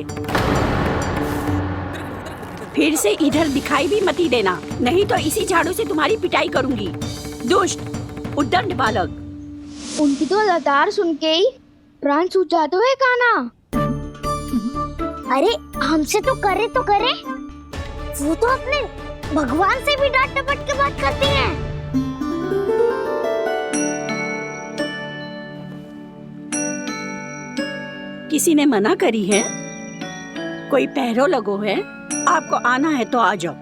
S12: फिर से इधर दिखाई भी मत ही देना, नहीं तो इसी झाड़ू से तुम्हारी पिटाई करूंगी। दुष्ट उद्दंड बालक।
S1: उनकी तो लतार सुन के ही प्राण सूझ जाते हुए कान्हा।
S2: अरे हमसे तो करे, वो तो अपने भगवान से भी डांट डपट के बात करती हैं।
S12: किसी ने मना करी है? कोई पहरो लगो है? आपको आना है तो आ जाओ,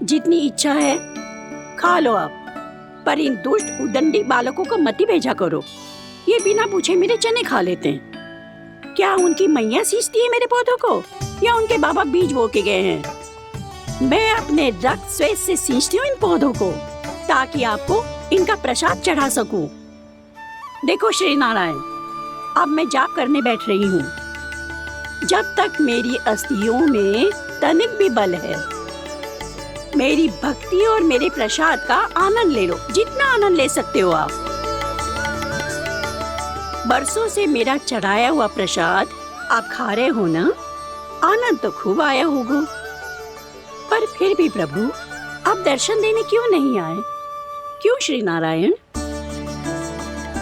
S12: जितनी इच्छा है खा लो आप, पर इन दुष्ट उदंडी बालकों को मत ही भेजा करो। ये बिना पूछे मेरे चने खा लेते हैं। क्या उनकी मैया सींचती है मेरे पौधों को, या उनके बाबा बीज बो के गए हैं? मैं अपने रक्त स्वेद से सींचती हूँ इन पौधों को, ताकि आपको इनका प्रसाद चढ़ा सकूं। देखो श्री नारायण, अब मैं जाप करने बैठ रही हूँ। जब तक मेरी अस्थियों में तनिक भी बल है, मेरी भक्ति और मेरे प्रसाद का आनंद ले लो, जितना आनंद ले सकते हो आप। बरसों से मेरा चढ़ाया हुआ प्रसाद आप खा रहे हो ना, आनंद तो खूब आया होगा। पर फिर भी प्रभु, आप दर्शन देने क्यों नहीं आए? क्यों श्री नारायण?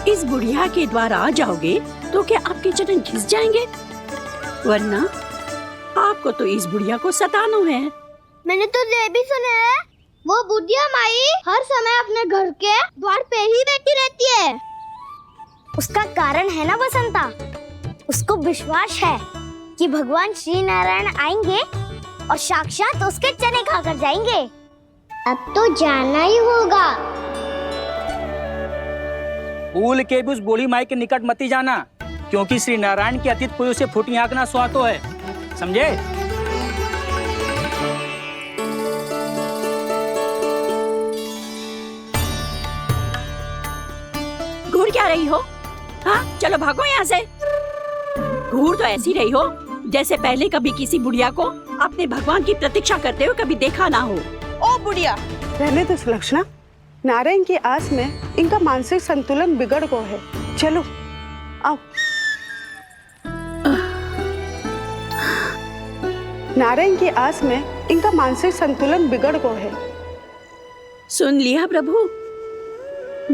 S12: इस बुढ़िया के द्वार आ जाओगे तो क्या आपके चरण घिस जाएंगे? वरना आपको तो इस बुढ़िया को सताना है।
S1: मैंने तो ये भी सुना है, वो बुढ़िया माई हर समय अपने घर के द्वार पे ही बैठी रहती है।
S2: उसका कारण है ना बसंता, उसको विश्वास है कि भगवान श्री नारायण आएंगे और साक्षात उसके चने खाकर जाएंगे। अब तो जाना ही होगा।
S6: भूल के भी उस बूढ़ी माई के निकट मत ही जाना, क्योंकि श्री नारायण की अतीत पुरुष से फूटी आंख ना स्वातो है, समझे?
S12: घूर क्या रही हो? हाँ, चलो भागो यहाँ से। घूर तो ऐसी रही हो जैसे पहले कभी किसी बुढ़िया को अपने भगवान की प्रतीक्षा करते हुए कभी देखा ना हो।
S13: ओ बुढ़िया, रहने तो सुलक्षणा, नारायण की आस में इनका मानसिक संतुलन बिगड़ गया है। चलो आओ। नारायण की आस में इनका मानसिक संतुलन बिगड़ गया है।
S12: सुन लिया प्रभु,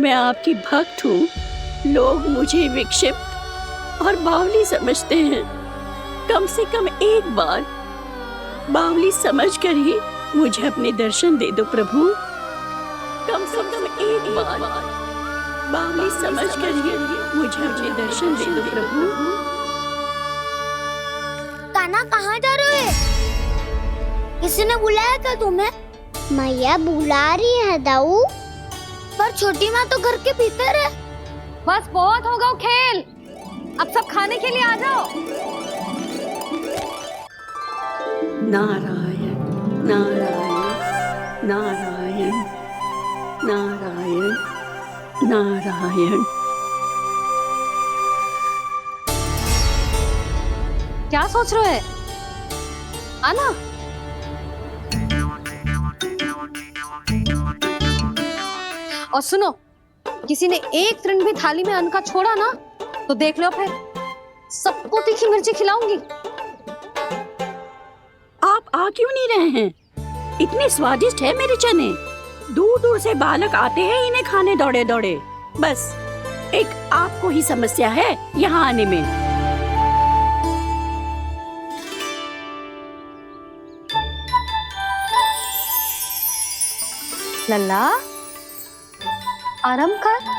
S12: मैं आपकी भक्त हूँ। लोग मुझे विक्षिप्त और बावली समझते हैं। कम से कम एक बार बावली समझकर ही मुझे अपने दर्शन दे दो प्रभु। कम से कम एक बार बावली समझकर ही मुझे अपने दर्शन दे दो प्रभु।
S1: कान्हा कहाँ जा रहे हो? किसी ने बुलाया क्या तुम्हें?
S2: मैया बुला रही है दाऊ।
S1: पर छोटी माँ तो घर के भीतर है।
S5: बस बहुत होगा वो खेल, अब सब खाने के लिए आ जाओ।
S12: नारायण नारायण नारायण नारायण नारायण।
S5: क्या सोच रहे हैं? आना। और सुनो, किसी ने एक तृण भी थाली में अन्न का छोड़ा ना, तो देख लो फिर सबको तीखी मिर्ची खिलाऊंगी।
S12: आप आ क्यों नहीं रहे हैं? इतने स्वादिष्ट है मेरे चने। दूर दूर से बालक आते हैं इन्हें खाने दौड़े दौड़े। बस एक आपको ही समस्या है यहाँ आने में।
S5: लल्ला, आराम कर।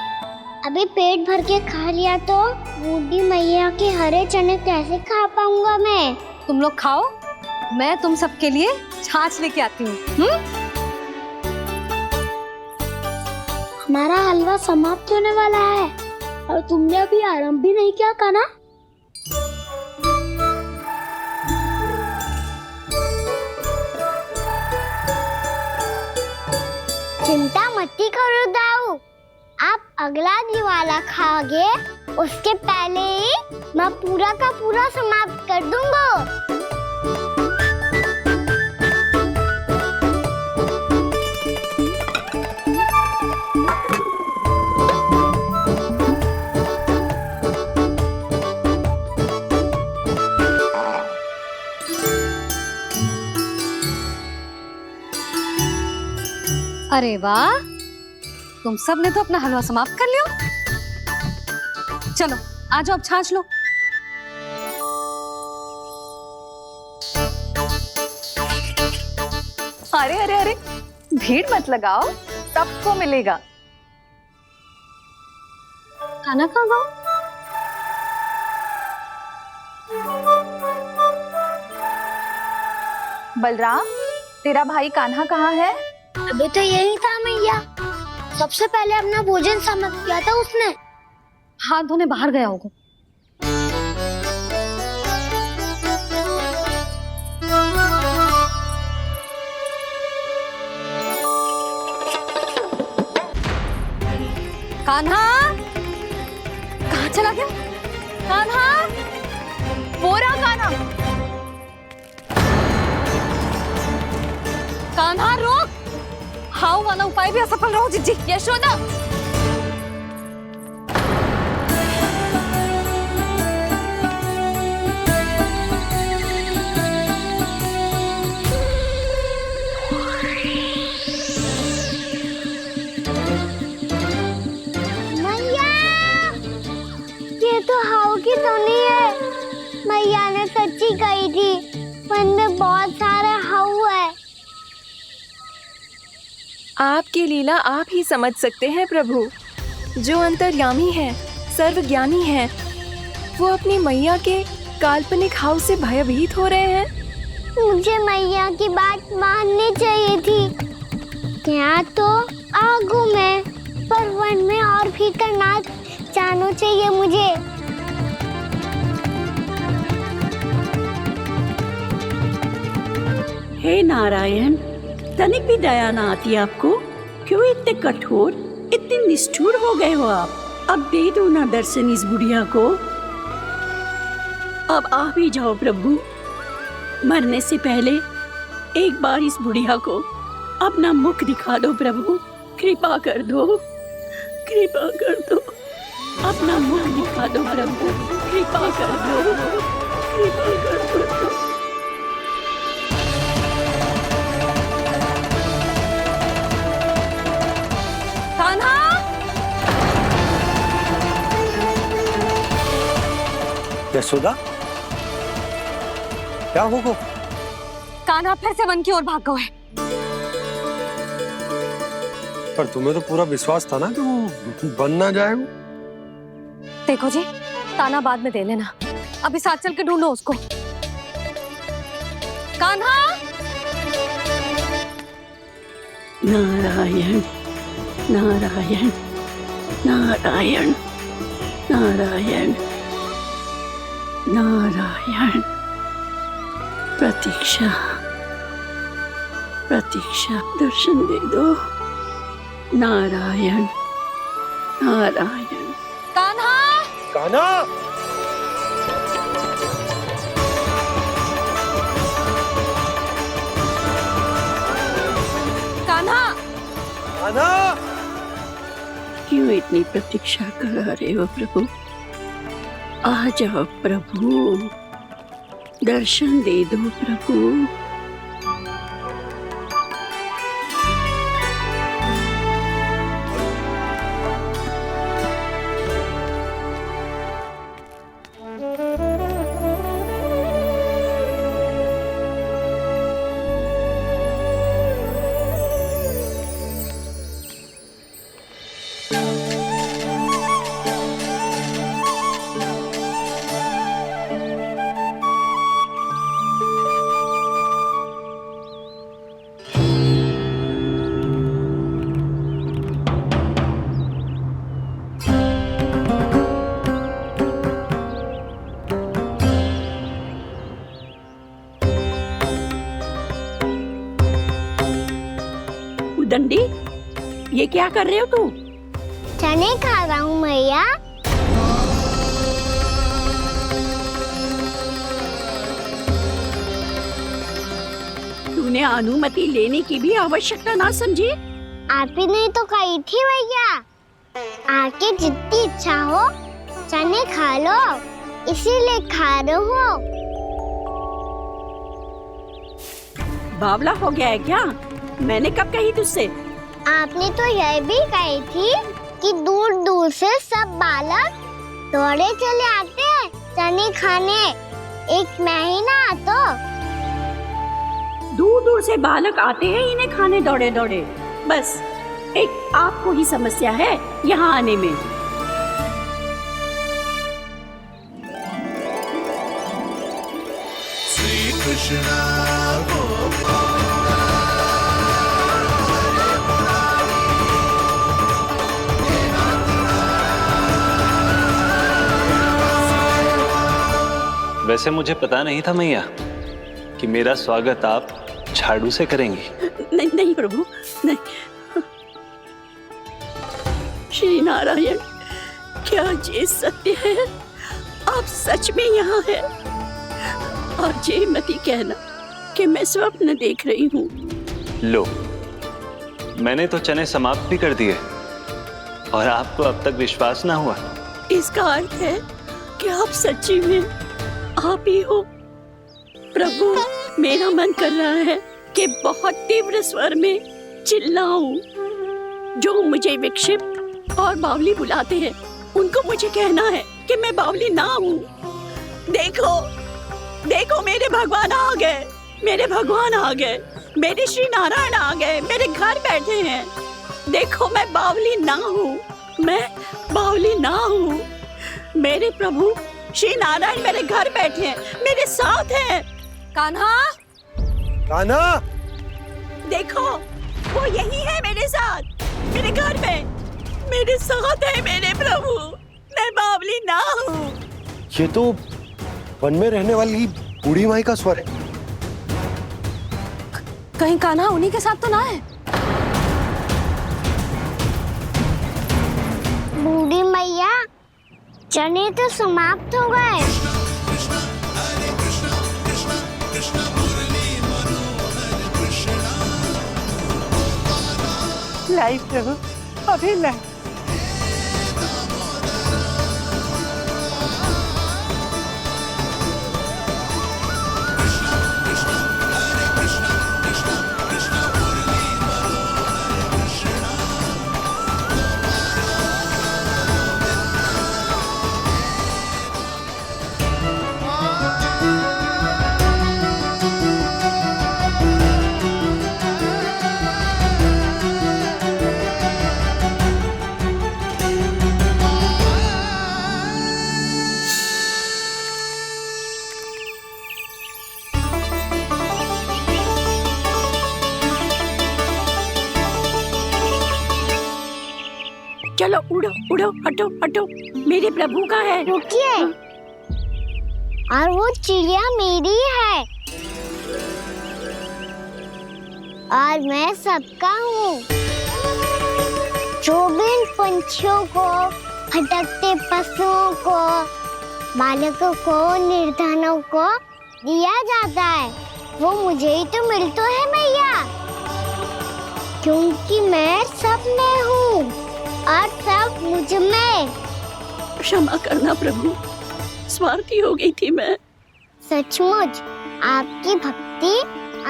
S2: अभी पेट भर के खा लिया तो बूढ़ी मैया के हरे चने कैसे खा पाऊंगा मैं?
S5: तुम लोग खाओ, मैं तुम सबके लिए छाछ लेके आती हूँ।
S1: हमारा हलवा समाप्त होने वाला है और तुमने अभी आराम भी नहीं किया कान्हा।
S2: चिंता मती करो दाऊ, आप अगला दिवाला खाओगे उसके पहले ही मैं पूरा का पूरा समाप्त कर दूंगा।
S5: अरे वाह, तुम सब ने तो अपना हलवा समाप्त कर लिया। चलो आ जाओ, अब छाछ लो।
S9: अरे अरे अरे, भीड़ मत लगाओ, सबको मिलेगा।
S5: खाना खा गो।
S9: बलराम, तेरा भाई कान्हा कहाँ है?
S1: अभी तो यही था मैया, सबसे पहले अपना भोजन समाप्त किया था उसने।
S5: हाथ धोने बाहर गया होगा। कान्हा कहाँ चला गया?
S9: कान्हा, वो रहा कान्हा।
S5: कान्हा रोक, हाउ वाला उपाय भी असफल रहो जिज्जी।
S9: यशोदा,
S2: मैया, ये तो हाउ की धुनी है। मैया ने सच्ची कही थी, वन में बहुत सारे हाउ है।
S3: आपकी लीला आप ही समझ सकते हैं प्रभु। जो अंतर्यामी है, सर्वज्ञानी है, वो अपनी मैया के काल्पनिक हाव से भयभीत हो रहे हैं।
S2: मुझे मैया की बात माननी चाहिए थी। यहाँ तो आगू में, पर वन में और भीतर ना जाना चाहिए मुझे।
S12: हे नारायण, तनिक भी दया ना आती आपको? क्यों इतने कठोर, इतने निष्ठुर हो गए हो आप? अब दे दो ना दर्शन इस बुढ़िया को। अब आ भी जाओ प्रभु, मरने से पहले एक बार इस बुढ़िया को अपना मुख दिखा दो प्रभु। कृपा कर दो, कृपा कर दो, अपना मुख दिखा दो प्रभु। कृपा कर दो, कृपा कर दो।
S5: कान्हा,
S7: यशोदा, क्या होगा?
S5: कान्हा फिर से वन की ओर भाग गए।
S7: पर तुम्हें तो पूरा विश्वास था ना कि वो बन ना जाए। वो
S5: देखो जी, ताना बाद में दे लेना, अभी साथ चल के ढूंढो उसको। कान्हा,
S12: नारायण नारायण नारायण नारायण नारायण। प्रतीक्षा प्रतीक्षा, दर्शन दे दो। नारायण नारायण।
S5: कान्हा,
S7: कान्हा,
S5: कान्हा,
S7: कान्हा,
S12: क्यों इतनी प्रतीक्षा करा रहे हो प्रभु? आ जाओ प्रभु, दर्शन दे दो प्रभु। दंडी, ये क्या कर रहे हो तू?
S2: चने खा रहा हूँ मैया।
S12: तूने अनुमति लेने की भी आवश्यकता ना समझी?
S2: आप ही नहीं तो कही थी भैया, आके जितनी इच्छा हो चने खा लो, इसीलिए खा रहे हो।
S12: बावला हो गया है क्या? मैंने कब कही तुझसे?
S2: आपने तो यह भी कही थी कि दूर दूर से सब बालक दौड़े चले आते हैं चने खाने, एक महीना तो
S12: दूर दूर से बालक आते हैं इन्हें खाने दौड़े दौड़े। बस एक आपको ही समस्या है यहाँ आने में।
S14: श्री कृष्ण
S4: वैसे मुझे पता नहीं था मैया कि मेरा स्वागत आप झाड़ू से करेंगी।
S12: नहीं नहीं प्रभु, नहीं। श्री नारायण, क्या ये सत्य है? आप सच में यहाँ हैं? और ये मत ही कहना कि मैं स्वप्न देख रही हूँ।
S4: लो, मैंने तो चने समाप्त भी कर दिए और आपको अब तक विश्वास ना हुआ।
S12: इसका अर्थ है कि आप सच्ची में आप ही हो। प्रभु, मेरा मन कर रहा है कि बहुत तीव्र स्वर में चिल्लाऊं। जो मुझे विक्षिप्त और बावली बुलाते हैं उनको मुझे कहना है कि मैं बावली ना हूँ। देखो देखो, मेरे भगवान आ गए, मेरे भगवान आ गए, मेरे श्री नारायण आ गए, मेरे घर बैठे हैं। देखो, मैं बावली ना हूँ, मैं बावली ना हूँ। मेरे प्रभु श्री नारायण मेरे घर बैठे हैं, मेरे साथ हैं। कान्हा,
S7: कान्हा,
S12: देखो वो यही है मेरे साथ, मेरे घर में मेरे साथ है मेरे प्रभु। मैं बावली ना हूँ।
S7: ये तो वन में रहने वाली बूढ़ी माई का स्वर है।
S5: कहीं कान्हा उन्हीं के साथ तो ना है?
S2: बूढ़ी मैया, चने तो समाप्त हो गए।
S13: लाई प्रभु, अभी लाई।
S12: चलो उड़ो उड़ो, हटो हटो, मेरे प्रभु का है।
S2: रुकिए, और वो चिड़िया मेरी है और मैं सबका हूँ। जो भी इन पंछियों को, भटकते पशुओं को, बालकों को, निर्धनों को दिया जाता है, वो मुझे ही तो मिलता है मैया, क्योंकि मैं सब में हूँ और सब मुझ में।
S12: क्षमा करना प्रभु, स्वार्थी हो गई थी मैं।
S2: सचमुच आपकी भक्ति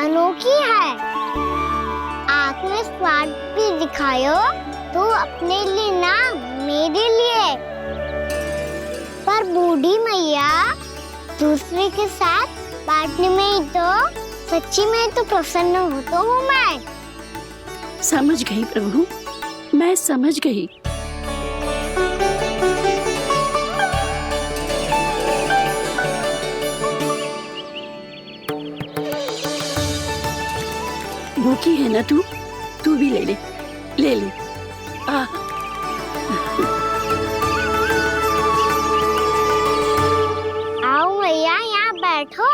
S2: अनोखी है। आपने स्वार्थ भी दिखायो तो अपने लिए ना, मेरे लिए। पर बूढ़ी मैया, दूसरे के साथ बांटने में ही तो सच्ची में तो प्रसन्न होता हूँ मैं।
S12: समझ गई प्रभु, मैं समझ गई। भूखी है ना तू? तू भी ले ले, ले ले।
S2: आओ भैया, यहाँ बैठो।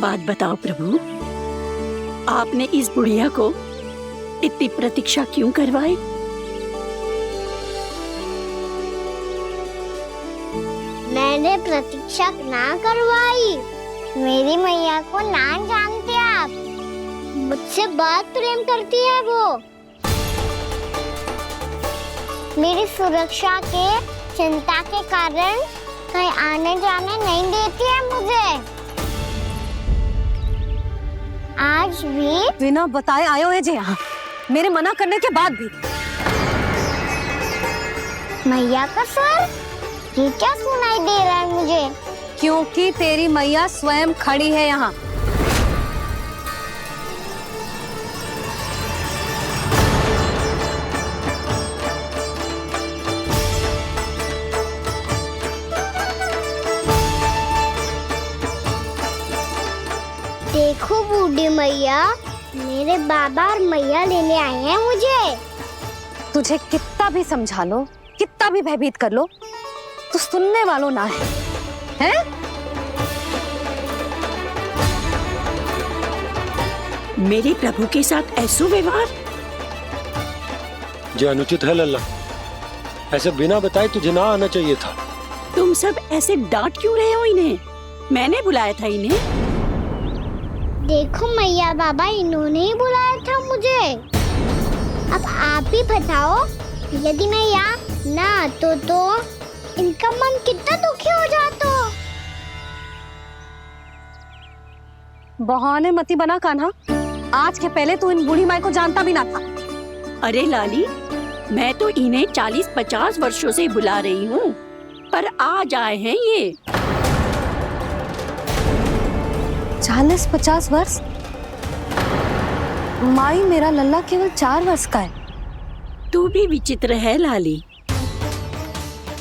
S12: बात बताओ प्रभु, आपने इस बुढ़िया को इतनी प्रतीक्षा क्यों करवाई?
S2: मैंने प्रतीक्षा ना करवाई। मेरी मैया को ना जानते आप, मुझसे बहुत प्रेम करती है वो। मेरी सुरक्षा के चिंता के कारण कहीं आने जाने नहीं देती है मुझे। आज भी
S5: बिना बताए आयो है जी यहाँ, मेरे मना करने के बाद भी।
S2: मैया का स्वर, ये क्या सुनाई दे रहा है मुझे?
S5: क्योंकि तेरी मैया स्वयं खड़ी है यहाँ।
S2: देखो बूढ़ी मैया, मेरे बाबा और मैया लेने आए हैं मुझे।
S5: तुझे कितना भी समझा लो, कितना भी भयभीत कर लो, तू सुनने वालों ना है, हैं?
S12: मेरे प्रभु के साथ ऐसा व्यवहार
S7: जो अनुचित है लल्ला। ऐसे बिना बताए तुझे ना आना चाहिए था।
S12: तुम सब ऐसे डांट क्यों रहे हो इन्हें? मैंने बुलाया था इन्हें।
S2: देखो मैया बाबा, इन्होंने ही बुलाया था मुझे। अब आप ही बताओ, यदि मैं यहाँ ना आतो तो इनका मन कितना दुखी हो जाता।
S5: बहाने मती बना कान्हा, आज के पहले तू इन बूढ़ी माई को जानता भी ना था।
S12: अरे लाली, मैं तो इन्हें 40-50 वर्षों से बुला रही हूँ, पर आज आए हैं ये।
S5: 40-50 वर्ष? माई, मेरा लल्ला केवल 4 वर्ष का है।
S12: तू भी विचित्र है लाली,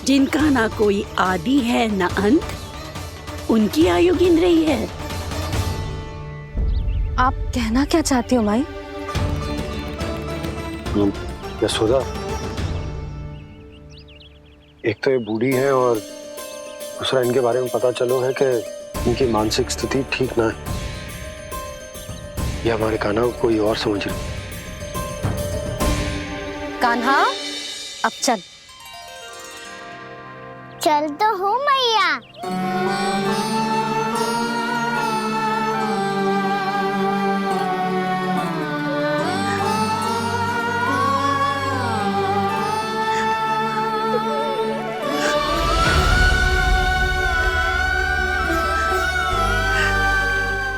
S12: जिनका ना कोई आदि है ना अंत, उनकी आयु गिन रही है।
S5: आप कहना क्या चाहती हो माई?
S7: यशोदा, एक तो ये बूढ़ी है और दूसरा इनके बारे में पता चलो है कि इनकी मानसिक स्थिति ठीक ना है। ये हमारे कान्हा को कोई और समझ रही।
S5: कान्हा, अब चल।
S2: चल तो हूँ मैया।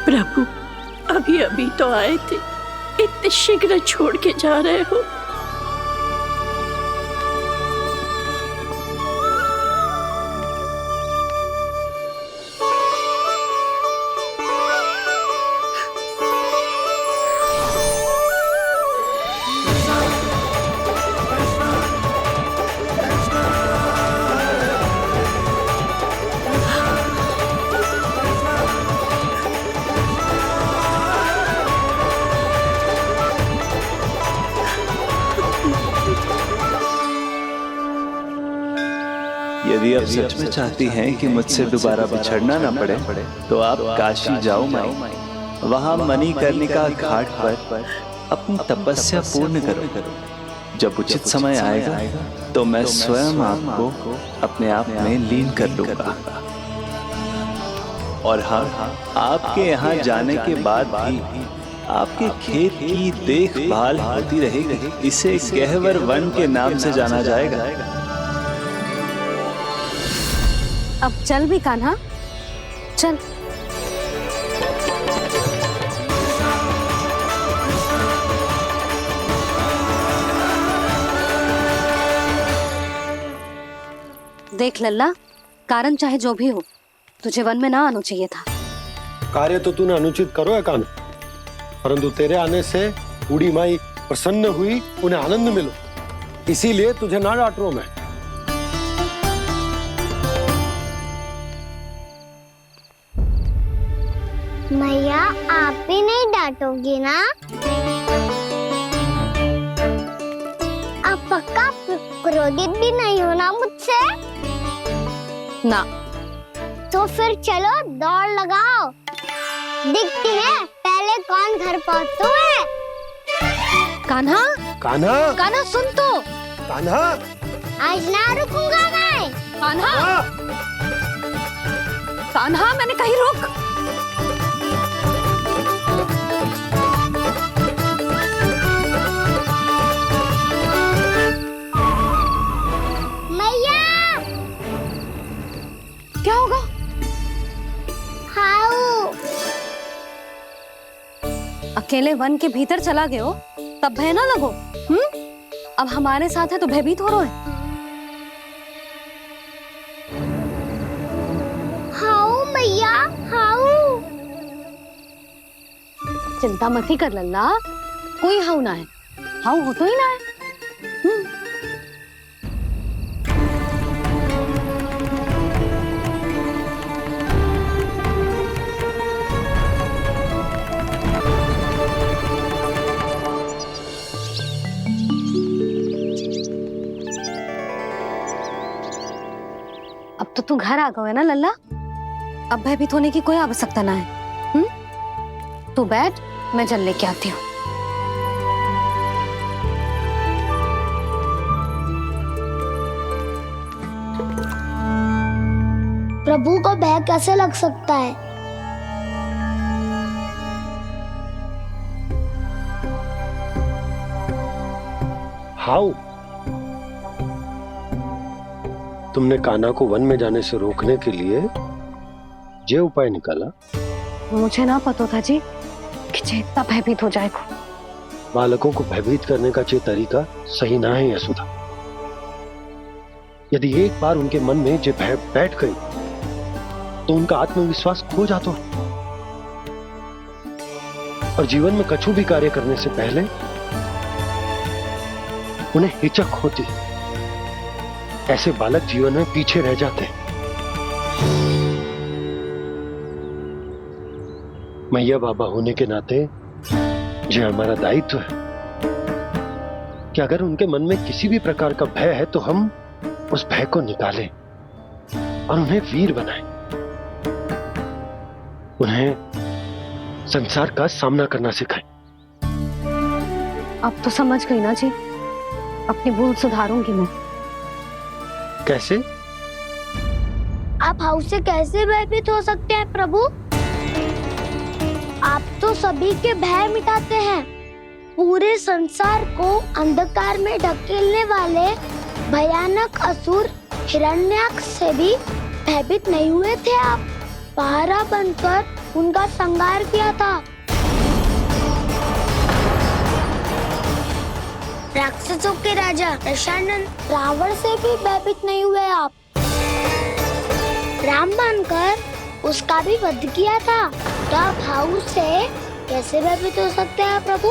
S12: प्रभु, अभी अभी तो आए थे, इतने शीघ्र छोड़ के जा रहे हो।
S4: यदि आप सच में चाहती हैं कि मुझसे दोबारा बिछड़ना ना पड़े तो आप काशी जाओ माई। वहां मणिकर्णिका घाट पर अपनी तपस्या पूर्ण करो। जब उचित समय आएगा तो मैं स्वयं आपको अपने आप में लीन कर लूंगा। और हाँ, आपके यहाँ जाने के बाद भी आपके खेत की देखभाल होती रहेगी। इसे गहवर वन के नाम से जाना जाएगा।
S5: अब चल भी कान्हा, चल। देख लल्ला, कारण चाहे जो भी हो, तुझे वन में ना आना चाहिए था।
S7: कार्य तो तूने अनुचित करो है कान्हा, परंतु तेरे आने से बूढ़ी माई प्रसन्न हुई, उन्हें आनंद मिलो, इसीलिए तुझे ना डांट रहा हूं मैं।
S2: मैया, आप ही नहीं डांटोगी ना? आप पक्का क्रोधित भी नहीं हो ना मुझसे?
S5: ना।
S2: तो फिर चलो दौड़ लगाओ। दिखती है, पहले कौन घर पहुंचता है?
S5: कान्हा,
S7: कान्हा,
S5: कान्हा सुन तो।
S7: कान्हा,
S2: आज ना रुकूंगा मैं।
S5: कान्हा, कान्हा मैंने कहीं रुक।
S2: मैया,
S5: क्या होगा?
S2: हाउ
S5: अकेले वन के भीतर चला गए हो तब भय ना लगो। अब हमारे साथ है तो भयभीत हो रहे हो।
S2: हाउ मैया, हाउ।
S5: चिंता मत ही कर लल्ला, कोई हाउ ना है। हाउ हो तो ही ना है। अब तो तू घर आ गया है ना लल्ला, अब भयभीत होने की कोई आवश्यकता ना है। तू बैठ, मैं जल लेके आती हूँ।
S1: प्रभु को भय कैसे लग सकता है?
S7: हाउ? तुमने कान्हा को वन में जाने से रोकने के लिए ये उपाय निकाला?
S5: मुझे ना पता था जी कि जे इतना भयभीत हो जाएगा।
S7: बालकों को भयभीत करने का ये तरीका सही ना है यशोदा। यदि एक बार उनके मन में ये भय बैठ गई तो उनका आत्मविश्वास खो जाता है और जीवन में कछु भी कार्य करने से पहले उन्हें हिचक होती। ऐसे बालक जीवन में पीछे रह जाते हैं। मैया बाबा होने के नाते यह हमारा दायित्व है कि अगर उनके मन में किसी भी प्रकार का भय है तो हम उस भय को निकालें और उन्हें वीर बनाएं। उन्हें संसार का सामना करना सिखाएं।
S5: अब तो समझ गई ना जी, अपनी भूल सुधारूंगी मैं।
S7: कैसे?
S1: आप हाउ से कैसे भयभीत हो सकते हैं प्रभु? आप तो सभी के भय मिटाते हैं। पूरे संसार को अंधकार में ढकेलने वाले भयानक असुर हिरण्याक्ष से भी भयभीत नहीं हुए थे आप। पहरा बनकर उनका संहार किया था। राक्षसों के राजा दशानन रावण से भी भयभीत नहीं हुए आप। राम बनकर उसका भी वध किया था। तो आप हाउ से कैसे भयभीत हो सकते हैं प्रभु?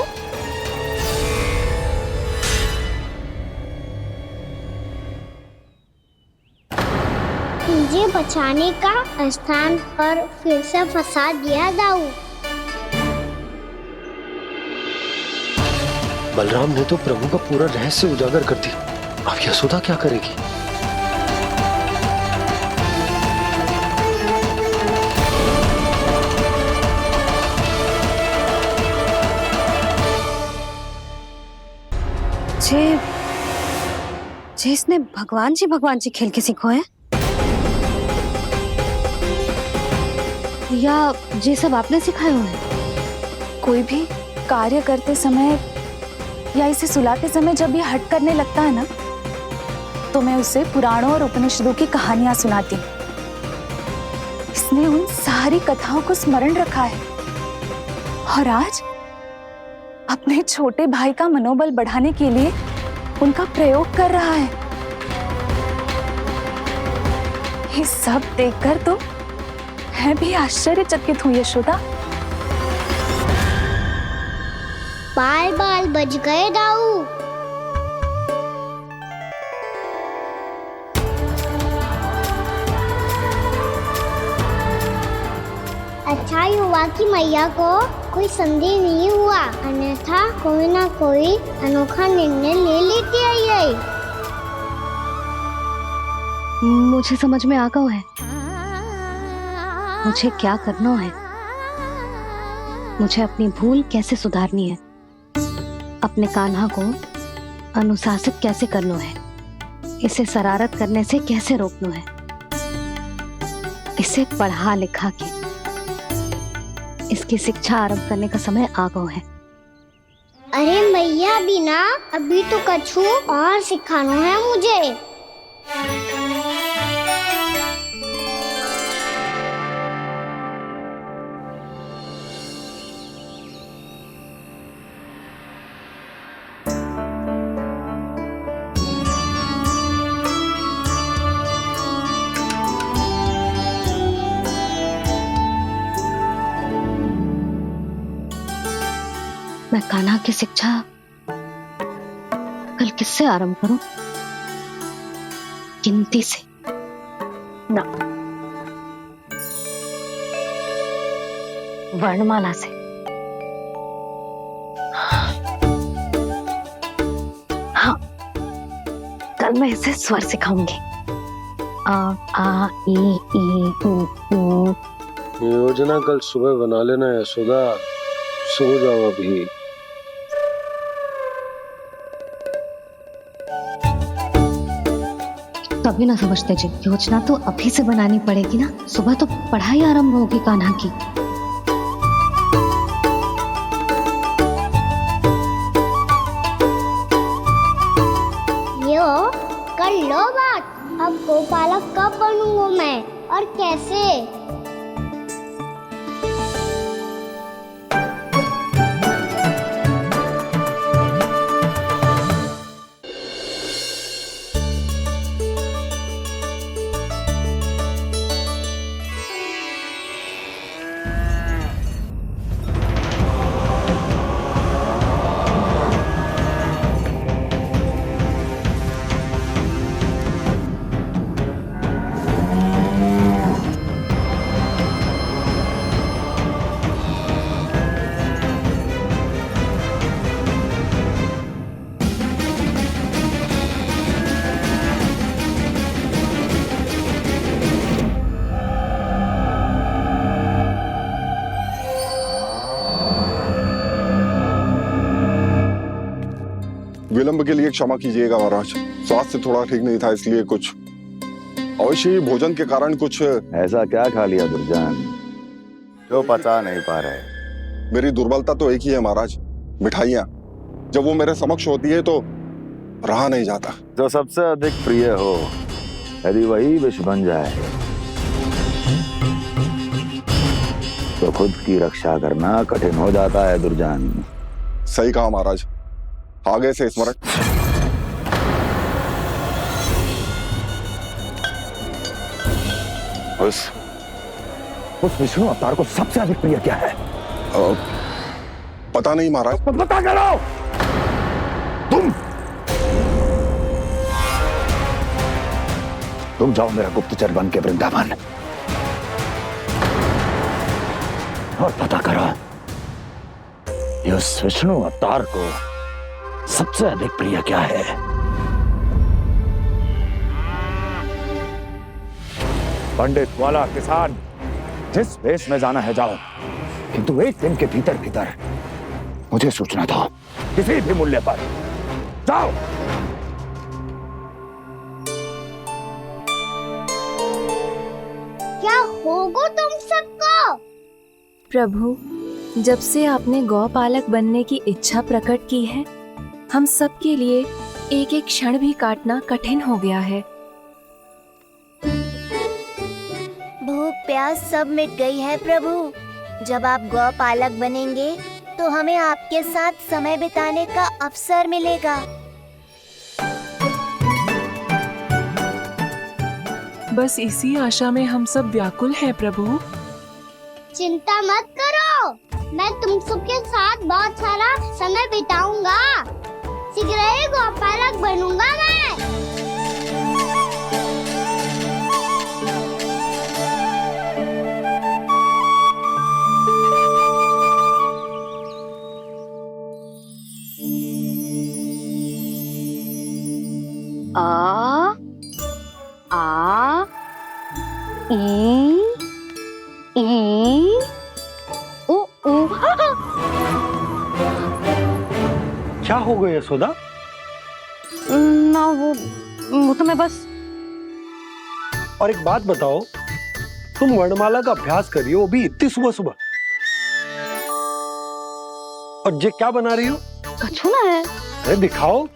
S2: मुझे बचाने का स्थान पर फिर से फंसा दिया दाऊ।
S7: बलराम ने तो प्रभु का पूरा रहस्य उजागर कर दिया। अब यशोदा क्या करेगी?
S5: जे इसने भगवान जी खेल के सीखो है, या ये सब आपने सिखाए हुए हैं?
S9: कोई भी कार्य करते समय या इसे सुलाते समय जब ये हट करने लगता है ना, तो मैं उसे पुराणों और उपनिषदों की कहानियां सुनाती हूँ। इसने उन सारी कथाओं को स्मरण रखा है और आज अपने छोटे भाई का मनोबल बढ़ाने के लिए उनका प्रयोग कर रहा है। ये सब देखकर तो मैं भी आश्चर्यचकित हूँ यशोदा।
S2: बाल बाल बज गए दाऊ। अच्छा ही हुआ कि मैया को कोई संदेह नहीं हुआ, अन्यथा कोई ना कोई अनोखा निर्णय ले लेती है।
S5: मुझे समझ में आ गया है मुझे क्या करना है। मुझे अपनी भूल कैसे सुधारनी है, अपने कान्हा को अनुशासित कैसे करना है, इसे शरारत करने से कैसे रोकना है, इसे पढ़ा लिखा के इसकी शिक्षा आरंभ करने का समय आ गया है।
S2: अरे मैया बिना, अभी तो कछु और सिखाना है मुझे।
S5: मैं कान्हा की शिक्षा कल किससे आरंभ करूं? गिनती से ना, वर्णमाला से। हाँ, कल मैं इसे स्वर सिखाऊंगी। आ आ ई ई उ।
S7: योजना कल सुबह बना लेना यशोदा, सो जाओ अभी।
S5: कभी ना समझते जी, योजना तो अभी से बनानी पड़ेगी ना, सुबह तो पढ़ाई आरंभ होगी कान्हा की।
S2: यो कर लो बात, अब गोपालक कब बनूंगा मैं और कैसे?
S10: विलंब के लिए क्षमा कीजिएगा महाराज, स्वास्थ्य थोड़ा ठीक नहीं था, इसलिए कुछ अवश्य ही भोजन के कारण कुछ।
S14: ऐसा क्या खा लिया दुर्जन जो पता नहीं पा रहे?
S10: मेरी दुर्बलता तो एक ही है महाराज, मिठाइयाँ। जब वो मेरे समक्ष होती है तो रहा नहीं जाता।
S14: जो सबसे अधिक प्रिय हो, यदि वही विष बन जाए तो खुद की रक्षा करना कठिन हो जाता है दुर्जन।
S10: सही कहा महाराज, आगे से स्मरण।
S14: उस विष्णु अवतार को सबसे अधिक प्रिय क्या है?
S10: पता नहीं महाराज।
S14: पता करो। तुम जाओ मेरा गुप्तचर बन के वृंदावन और पता करो उस विष्णु अवतार को सबसे अधिक प्रिय क्या है। पंडित वाला किसान, जिस वेश में जाना है जाओ, किंतु एक दिन के भीतर भीतर मुझे सूचना दो, किसी भी मूल्य पर। जाओ।
S2: क्या होगा तुम सबको?
S3: प्रभु, जब से आपने गौपालक बनने की इच्छा प्रकट की है, हम सब के लिए एक एक क्षण भी काटना कठिन हो गया है।
S2: भूख प्यास सब मिट गई है प्रभु। जब आप गौपालक बनेंगे तो हमें आपके साथ समय बिताने का अवसर मिलेगा।
S8: बस इसी आशा में हम सब व्याकुल हैं प्रभु।
S2: चिंता मत करो, मैं तुम सबके साथ बहुत सारा समय बिताऊंगा। शीघ्र ही गोपालक बनूंगा मैं।
S5: आ आ ई ई उ उ
S7: क्या हो गया यशोदा?
S5: ना वो तो मैं बस।
S7: और एक बात बताओ, तुम वर्णमाला का अभ्यास कर रही हो, वो भी इतनी सुबह सुबह, और ये क्या बना रही हो?
S5: कछु ना है।
S7: अरे दिखाओ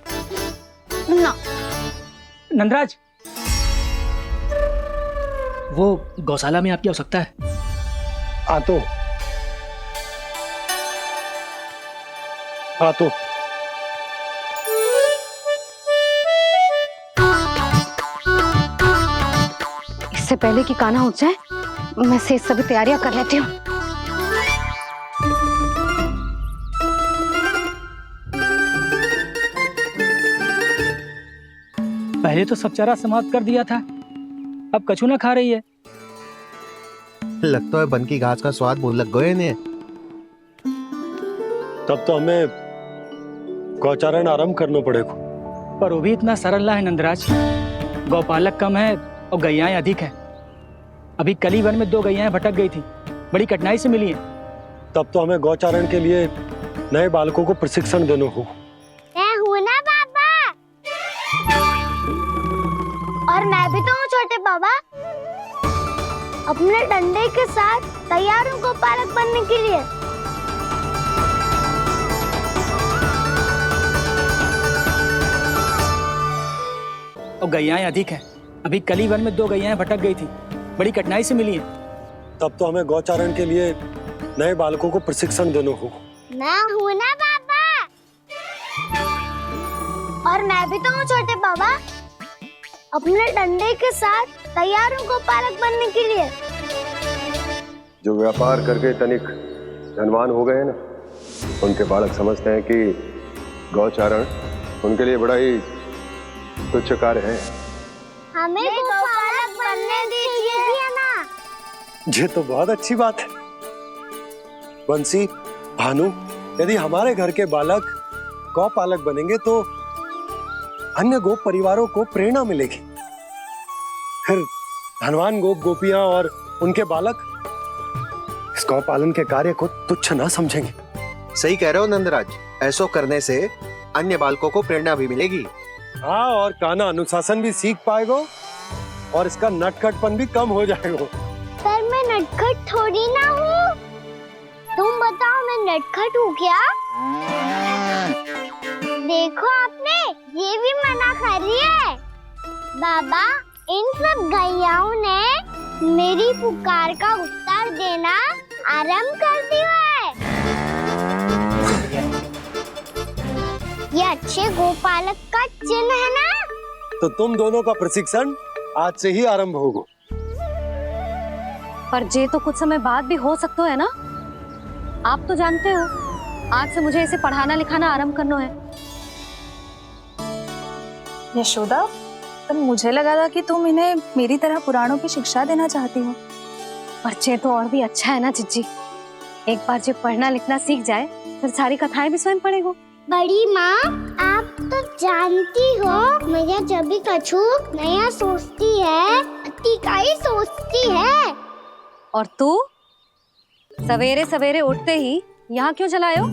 S5: ना।
S6: नंदराज, वो गौशाला में आपकी आवश्यकता है।
S7: आ तो
S5: इससे पहले कि कान्हा उठ जाए, मैं से सभी तैयारियां कर लेती हूँ।
S6: पहले तो सब चारा समाप्त कर दिया था, अब कछु ना खा रही है।
S15: लगता है बन की घास का स्वाद बहुत लग गए ने।
S7: तब तो हमें गौचारण आरंभ करना पड़ेगा।
S6: पर वो भी इतना सरल ना है नंदराज। गौपालक कम है और गैयाएं अधिक है। अभी कली वन में 2 गैयाएं भटक गई थी, बड़ी कठिनाई से मिली हैं।
S7: तब तो हमें गौचारण के लिए नए बालकों को प्रशिक्षण देना होगा।
S2: मैं हूँ ना बाबा। और मैं भी तो हूँ छोटे बाबा। अपने डंडे के साथ तैयार हूँ गौपालक बनने के लिए।
S6: और गैयाएं अधिक है। अभी कली वन में 2 गैयाएं भटक गई थी, बड़ी कठिनाई से मिली हैं।
S7: तब तो हमें गौचारण के लिए नए बालकों को प्रशिक्षण देना होगा।
S2: मैं हूँ ना बाबा। और मैं भी तो हूँ छोटे बाबा। अपने डंडे के साथ तैयार हूँ गौपालक बनने के लिए।
S10: जो व्यापार करके तनिक धनवान हो गए हैं ना, उनके बालक समझते हैं कि गौचारण उनके लिए बड़ा ही तुच्छ कार्य है।
S2: हमें गौपालक बनने दीजिए ना।
S7: ये तो बहुत अच्छी बात है। बंसी, भानु, यदि हमारे घर के बालक गौपालक बनेंगे तो अन्य गोप परिवारों को प्रेरणा मिलेगी। फिर धनवान गोप गोपियां और उनके बालक इस गौपालन के कार्य को तुच्छ ना समझेंगे।
S15: सही कह रहे हो नंदराज, ऐसा करने से अन्य बालकों को प्रेरणा भी मिलेगी।
S7: हाँ, और कान्हा अनुशासन भी सीख पाएगा और इसका नटखटपन भी कम हो जाएगा।
S2: पर मैं नटखट थोड़ी ना हूँ। तुम बताओ मैं नटखट हूँ क्या? देखो आपने ये भी मना कर रही है। बाबा, इन सब गैयाओं ने मेरी पुकार का उत्तर देना आरंभ कर दिया है। ये अच्छे गोपालक का चिन्ह है ना?
S7: तो तुम दोनों का प्रशिक्षण आज से ही आरंभ होगा।
S5: पर जे तो कुछ समय बाद भी हो सकता है ना। आप तो जानते हो, आज से मुझे इसे पढ़ाना लिखाना आरंभ करना है।
S9: यशोदा, पर मुझे लगा था कि तुम इन्हें मेरी तरह पुराणों की शिक्षा देना चाहती हो।
S5: पर जे तो और भी अच्छा है ना जिज्जी। एक बार जो पढ़ना लिखना सीख जाए, फिर सारी कथाएं भी स्वयं पढ़ेगा।
S2: बड़ी माँ, आप तो जानती हो मैया जब भी कछु नया सोचती है, अतिकाई सोचती है।
S5: और तू सवेरे सवेरे उठते ही यहाँ क्यों चलाए हो?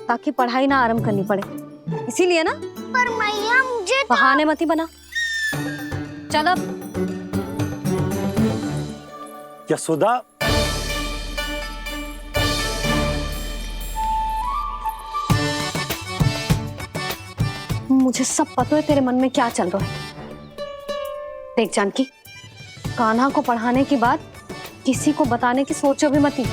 S5: ताकि पढ़ाई ना आरंभ करनी पड़े, इसीलिए ना।
S2: पर मैया मुझे तो...
S5: बहाने मती बना। चल अब।
S7: यशोदा,
S5: मुझे सब पता है तेरे मन में क्या चल रहा है। देख जानकी, कान्हा को पढ़ाने की बात किसी को बताने की सोचो भी मती।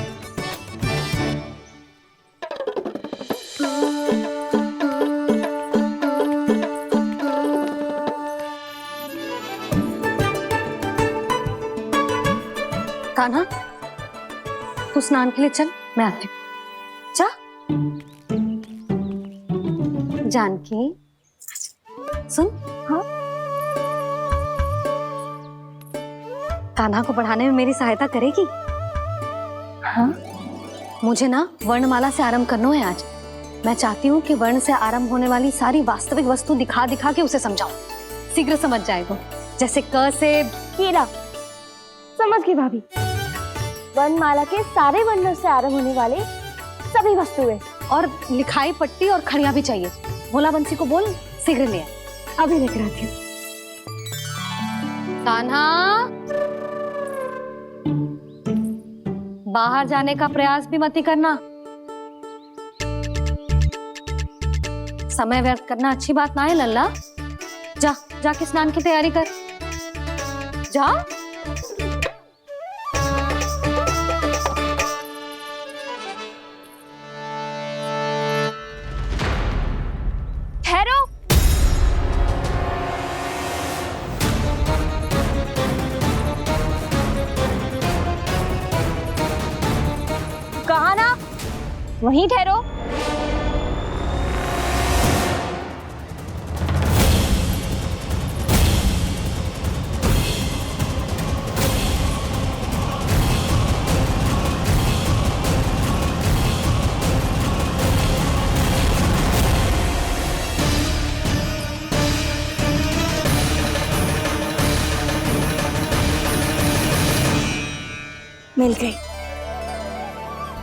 S5: कान्हा, तू स्नान के लिए चल, मैं आती हूँ। जा। जानकी, सुन। हाँ? कान्हा को पढ़ाने में मेरी सहायता करेगी? हाँ? मुझे ना वर्णमाला से आरंभ करना है आज। मैं चाहती हूँ कि वर्ण से आरंभ होने वाली सारी वास्तविक वस्तु दिखा दिखा के उसे समझाऊं। शीघ्र समझ जाएगा। जैसे क से
S2: हीरा। समझ गई भाभी। वर्णमाला के सारे वर्णों से आरंभ होने वाले सभी वस्तुएं
S5: और लिखाई पट्टी और खड़िया भी चाहिए। भोला बंसी को बोल शीघ्र ले आए।
S13: अभी लेकर आती हूँ।
S5: कान्हा, बाहर जाने का प्रयास भी मत ही करना। समय व्यर्थ करना अच्छी बात ना है लल्ला। जा जाके स्नान की तैयारी कर। जा।
S9: ठहरो। कहा ना, वहीं ठहरो। मिल गई।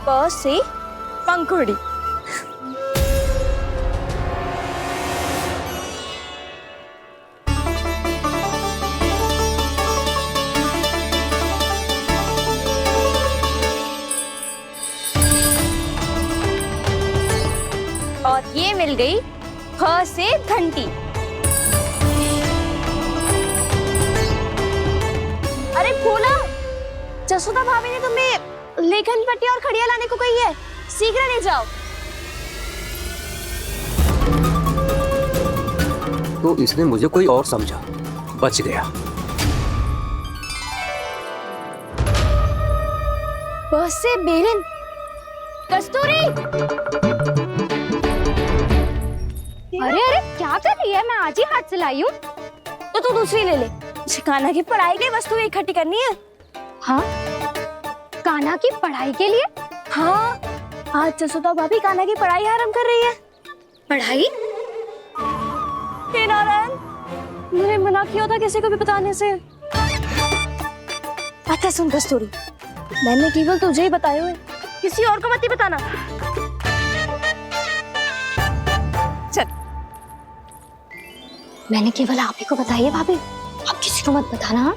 S9: प से पंखुड़ी। और ये मिल गई फ से घंटी। अरे भोला, जसोदा भाभी ने तुम्हें लेखन पट्टी और खड़िया लाने को कही है, शीघ्र ले जाओ।
S16: तो इसने मुझे कोई और समझा, बच गया।
S9: बस से बेलन। कस्तूरी। अरे अरे क्या कर रही है? मैं आज ही हाथ से लाई हूँ। तो तू दूसरी ले ले। कान्हा की पढ़ाई की वस्तु इकट्ठी करनी है। हाँ, कान्हा की पढ़ाई के लिए? हाँ, आज जसोदा भाभी कान्हा की पढ़ाई आरंभ कर रही है। पढ़ाई? हे नारायण, मैंने मना किया था किसी को भी बताने से। अच्छा सुन कस्तूरी, मैंने केवल तुझे ही बताए हुए, किसी और को मत ही बताना। चल। मैंने केवल आप ही को बताई है भाभी, आप किसी को मत बताना।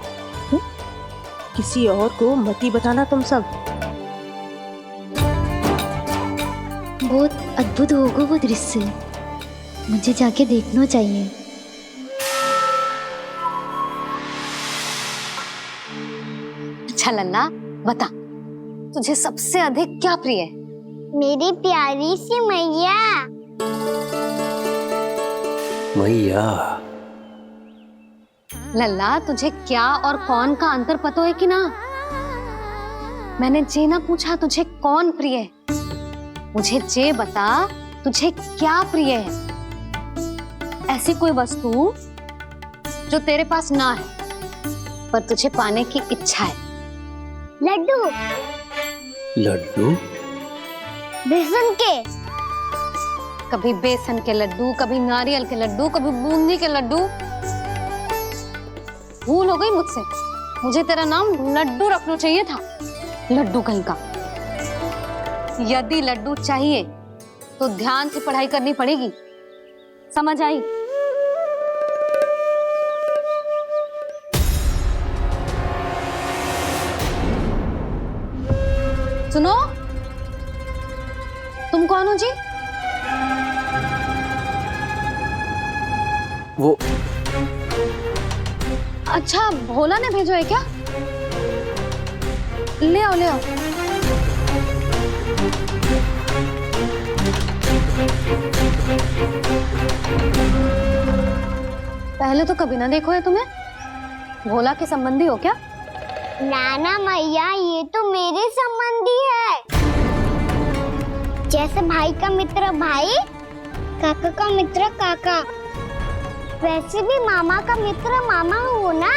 S8: किसी और को मत ही बताना तुम सब।
S1: बहुत अद्भुत होगा वो दृश्य, मुझे जाके देखना चाहिए।
S5: अच्छा लल्ला, बता तुझे सबसे अधिक क्या प्रिय है?
S2: मेरी प्यारी सी मैया।
S16: मैया।
S5: लल्ला, तुझे क्या और कौन का अंतर पता है कि ना? मैंने जे ना पूछा तुझे कौन प्रिय है, मुझे जे बता तुझे क्या प्रिय है। ऐसी कोई वस्तु जो तेरे पास ना है पर तुझे पाने की इच्छा है।
S2: लड्डू।
S16: लड्डू?
S2: बेसन के।
S5: कभी बेसन के लड्डू, कभी नारियल के लड्डू, कभी बूंदी के लड्डू। भूल हो गई मुझसे, मुझे तेरा नाम लड्डू रखना चाहिए था। लड्डू कहीं का। यदि लड्डू चाहिए तो ध्यान से पढ़ाई करनी पड़ेगी, समझ आई? सुनो, तुम कौन हो जी?
S16: वो
S5: अच्छा, भोला ने भेजो है क्या? ले आओ ले आओ। पहले तो कभी ना देखो है तुम्हें। भोला के संबंधी हो क्या?
S2: नाना मैया, ये तो मेरे संबंधी है। जैसे भाई का मित्र भाई, काका का मित्र काका, वैसे भी मामा का मित्र मामा हो ना।